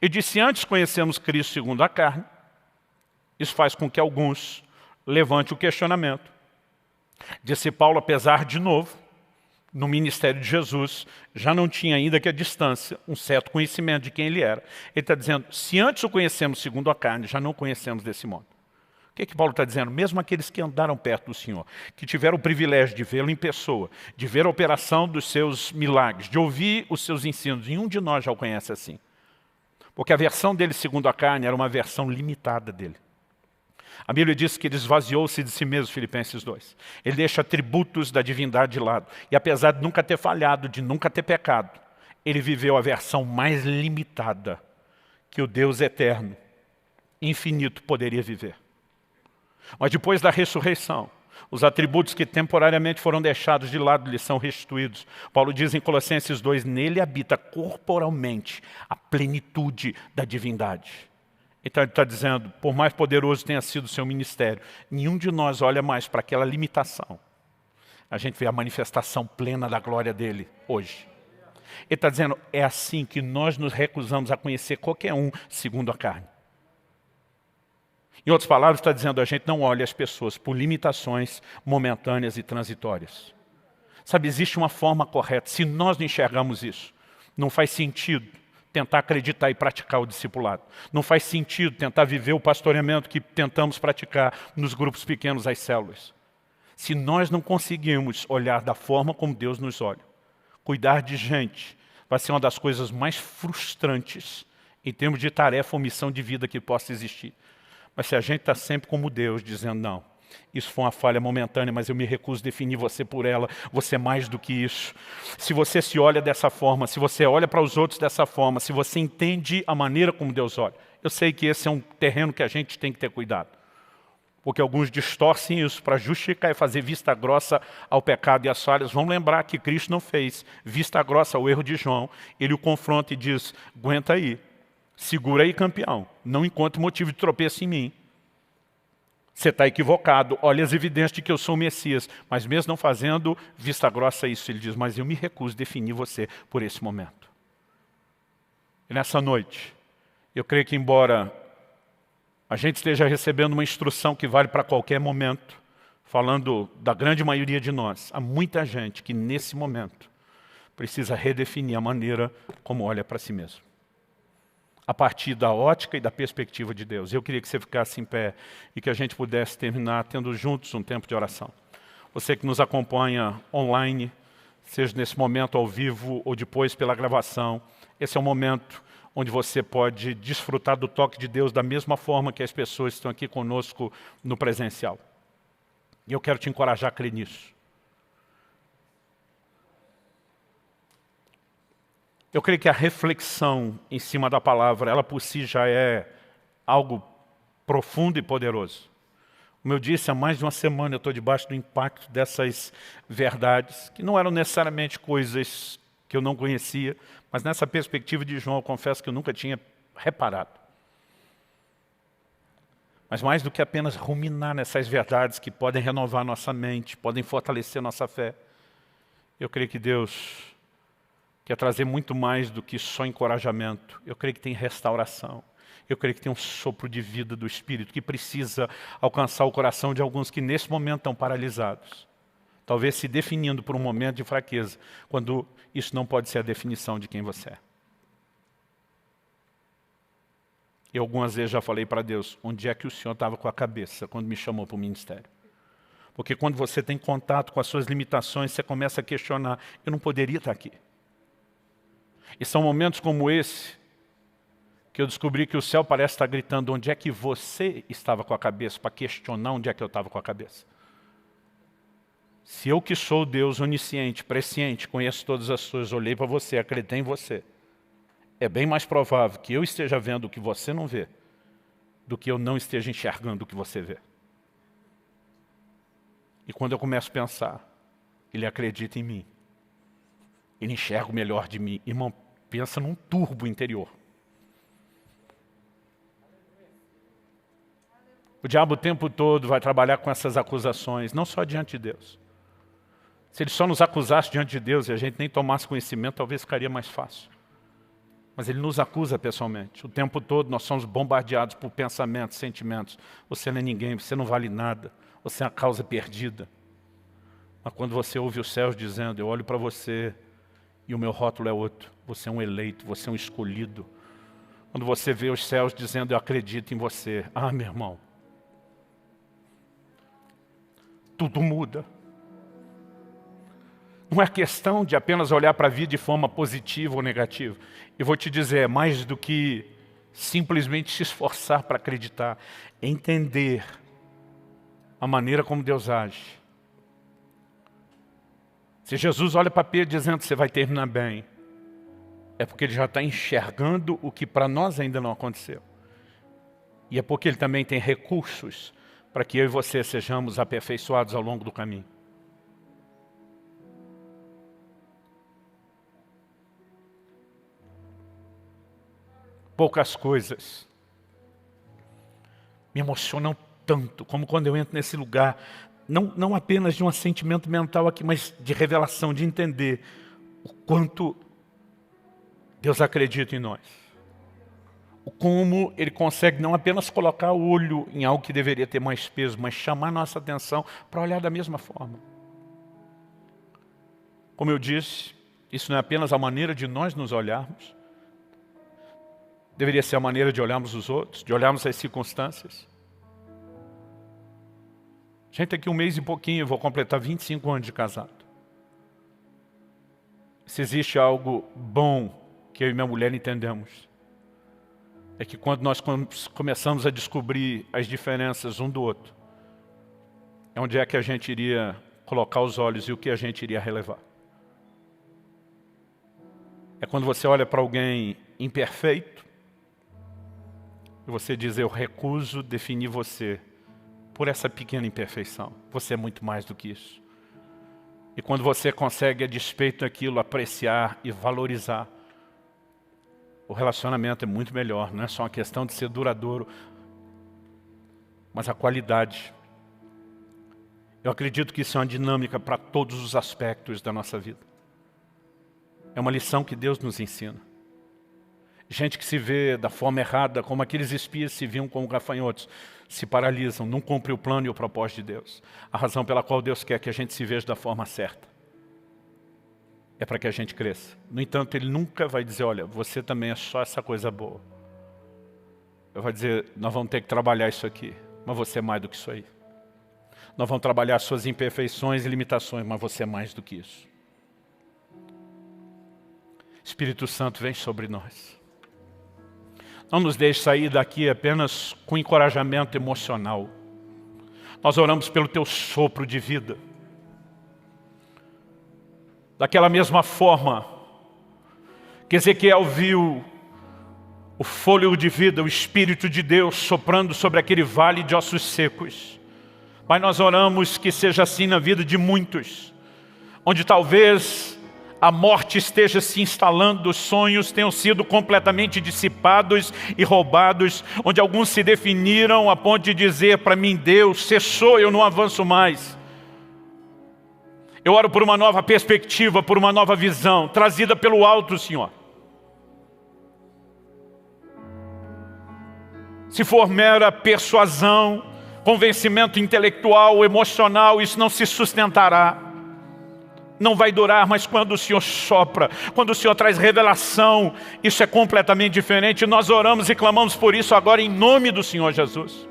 [SPEAKER 1] Ele diz, se antes conhecemos Cristo segundo a carne, isso faz com que alguns levante o questionamento. Disse Paulo, apesar de novo, no ministério de Jesus, já não tinha ainda que a distância, um certo conhecimento de quem ele era. Ele está dizendo, se antes o conhecemos segundo a carne, já não o conhecemos desse modo. O que Paulo está dizendo? Mesmo aqueles que andaram perto do Senhor, que tiveram o privilégio de vê-lo em pessoa, de ver a operação dos seus milagres, de ouvir os seus ensinos, nenhum de nós já o conhece assim. Porque a versão dele segundo a carne era uma versão limitada dele. A Bíblia diz que ele esvaziou-se de si mesmo, Filipenses 2. Ele deixa atributos da divindade de lado. E apesar de nunca ter falhado, de nunca ter pecado, ele viveu a versão mais limitada que o Deus eterno, infinito, poderia viver. Mas depois da ressurreição, os atributos que temporariamente foram deixados de lado lhe são restituídos. Paulo diz em Colossenses 2, nele habita corporalmente a plenitude da divindade. Então ele está dizendo, por mais poderoso tenha sido o seu ministério, nenhum de nós olha mais para aquela limitação. A gente vê a manifestação plena da glória dele hoje. Ele está dizendo, é assim que nós nos recusamos a conhecer qualquer um segundo a carne. Em outras palavras, está dizendo, a gente não olha as pessoas por limitações momentâneas e transitórias. Sabe, existe uma forma correta. Se nós não enxergamos isso, não faz sentido tentar acreditar e praticar o discipulado. Não faz sentido tentar viver o pastoreamento que tentamos praticar nos grupos pequenos, as células. Se nós não conseguirmos olhar da forma como Deus nos olha, cuidar de gente vai ser uma das coisas mais frustrantes em termos de tarefa ou missão de vida que possa existir. Mas se a gente está sempre como Deus, dizendo, não, isso foi uma falha momentânea, mas eu me recuso a definir você por ela, você é mais do que isso. Se você se olha dessa forma, se você olha para os outros dessa forma, se você entende a maneira como Deus olha, eu sei que esse é um terreno que a gente tem que ter cuidado. Porque alguns distorcem isso para justificar e fazer vista grossa ao pecado e às falhas. Vamos lembrar que Cristo não fez vista grossa ao erro de João. Ele o confronta e diz, aguenta aí, segura aí, campeão, não encontre motivo de tropeço em mim. Você está equivocado, olha as evidências de que eu sou o Messias, mas mesmo não fazendo vista grossa a isso, ele diz, mas eu me recuso a definir você por esse momento. E nessa noite, eu creio que embora a gente esteja recebendo uma instrução que vale para qualquer momento, falando da grande maioria de nós, há muita gente que nesse momento precisa redefinir a maneira como olha para si mesmo. A partir da ótica e da perspectiva de Deus. Eu queria que você ficasse em pé e que a gente pudesse terminar tendo juntos um tempo de oração. Você que nos acompanha online, seja nesse momento ao vivo ou depois pela gravação, esse é o momento onde você pode desfrutar do toque de Deus da mesma forma que as pessoas estão aqui conosco no presencial. E eu quero te encorajar a crer nisso. Eu creio que a reflexão em cima da palavra, ela por si já é algo profundo e poderoso. Como eu disse, há mais de uma semana eu estou debaixo do impacto dessas verdades, que não eram necessariamente coisas que eu não conhecia, mas nessa perspectiva de João, eu confesso que eu nunca tinha reparado. Mas mais do que apenas ruminar nessas verdades que podem renovar nossa mente, podem fortalecer nossa fé, eu creio que Deus quer trazer muito mais do que só encorajamento. Eu creio que tem restauração. Eu creio que tem um sopro de vida do Espírito que precisa alcançar o coração de alguns que nesse momento estão paralisados. Talvez se definindo por um momento de fraqueza, quando isso não pode ser a definição de quem você é. Eu algumas vezes já falei para Deus, onde é que o Senhor estava com a cabeça quando me chamou para o ministério? Porque quando você tem contato com as suas limitações, você começa a questionar, eu não poderia estar aqui. E são momentos como esse, que eu descobri que o céu parece estar gritando, onde é que você estava com a cabeça, para questionar onde é que eu estava com a cabeça. Se eu que sou Deus onisciente, presciente, conheço todas as coisas, olhei para você, acreditei em você, é bem mais provável que eu esteja vendo o que você não vê, do que eu não esteja enxergando o que você vê. E quando eu começo a pensar, ele acredita em mim, ele enxerga o melhor de mim. Irmão, pensa num turbo interior. O diabo o tempo todo vai trabalhar com essas acusações, não só diante de Deus. Se ele só nos acusasse diante de Deus e a gente nem tomasse conhecimento, talvez ficaria mais fácil. Mas ele nos acusa pessoalmente. O tempo todo nós somos bombardeados por pensamentos, sentimentos. Você não é ninguém, você não vale nada, você é a causa perdida. Mas quando você ouve os céus dizendo, eu olho para você e o meu rótulo é outro. Você é um eleito, você é um escolhido. Quando você vê os céus dizendo, eu acredito em você. Ah, meu irmão. Tudo muda. Não é questão de apenas olhar para a vida de forma positiva ou negativa. Eu vou te dizer, é mais do que simplesmente se esforçar para acreditar. É entender a maneira como Deus age. Se Jesus olha para Pedro dizendo que você vai terminar bem, é porque ele já está enxergando o que para nós ainda não aconteceu. E é porque ele também tem recursos para que eu e você sejamos aperfeiçoados ao longo do caminho. Poucas coisas me emocionam tanto como quando eu entro nesse lugar, não apenas de um assentimento mental aqui, mas de revelação, de entender o quanto Deus acredita em nós. Como Ele consegue não apenas colocar o olho em algo que deveria ter mais peso, mas chamar nossa atenção para olhar da mesma forma. Como eu disse, isso não é apenas a maneira de nós nos olharmos, deveria ser a maneira de olharmos os outros, de olharmos as circunstâncias. Gente, daqui um mês e pouquinho eu vou completar 25 anos de casado. Se existe algo bom que eu e minha mulher entendemos, é que quando nós começamos a descobrir as diferenças um do outro, é onde é que a gente iria colocar os olhos e o que a gente iria relevar. É quando você olha para alguém imperfeito, e você diz, eu recuso definir você por essa pequena imperfeição. Você é muito mais do que isso. E quando você consegue, a despeito daquilo, apreciar e valorizar, o relacionamento é muito melhor. Não é só uma questão de ser duradouro, mas a qualidade. Eu acredito que isso é uma dinâmica para todos os aspectos da nossa vida. É uma lição que Deus nos ensina. Gente que se vê da forma errada, como aqueles espias se viam como gafanhotos, se paralisam, não cumprem o plano e o propósito de Deus. A razão pela qual Deus quer que a gente se veja da forma certa é para que a gente cresça. No entanto, Ele nunca vai dizer, olha, você também é só essa coisa boa. Ele vai dizer, nós vamos ter que trabalhar isso aqui, mas você é mais do que isso aí. Nós vamos trabalhar suas imperfeições e limitações, mas você é mais do que isso. Espírito Santo, vem sobre nós. Não nos deixe sair daqui apenas com encorajamento emocional. Nós oramos pelo teu sopro de vida. Daquela mesma forma que Ezequiel viu o fôlego de vida, o Espírito de Deus soprando sobre aquele vale de ossos secos. Pai, nós oramos que seja assim na vida de muitos, onde talvez a morte esteja se instalando, os sonhos tenham sido completamente dissipados e roubados, onde alguns se definiram a ponto de dizer para mim, Deus, cessou, eu não avanço mais. Eu oro por uma nova perspectiva, por uma nova visão, trazida pelo alto, Senhor. Se for mera persuasão, convencimento intelectual, emocional, isso não se sustentará. Não vai durar, mas quando o Senhor sopra, quando o Senhor traz revelação, isso é completamente diferente. Nós oramos e clamamos por isso agora em nome do Senhor Jesus.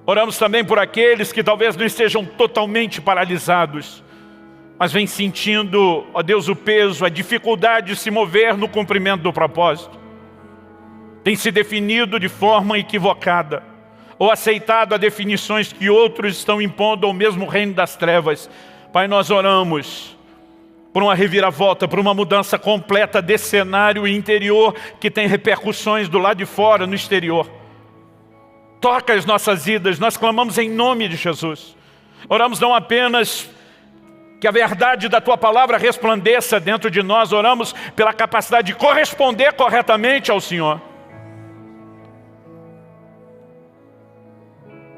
[SPEAKER 1] Oramos também por aqueles que talvez não estejam totalmente paralisados, mas vêm sentindo, ó Deus, o peso, a dificuldade de se mover no cumprimento do propósito. Tem se definido de forma equivocada, ou aceitado as definições que outros estão impondo ao mesmo reino das trevas. Pai, nós oramos por uma reviravolta, por uma mudança completa desse cenário interior que tem repercussões do lado de fora, no exterior. Toca as nossas vidas, nós clamamos em nome de Jesus. Oramos não apenas que a verdade da Tua Palavra resplandeça dentro de nós, oramos pela capacidade de corresponder corretamente ao Senhor.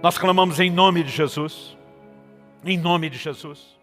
[SPEAKER 1] Nós clamamos em nome de Jesus. Em nome de Jesus.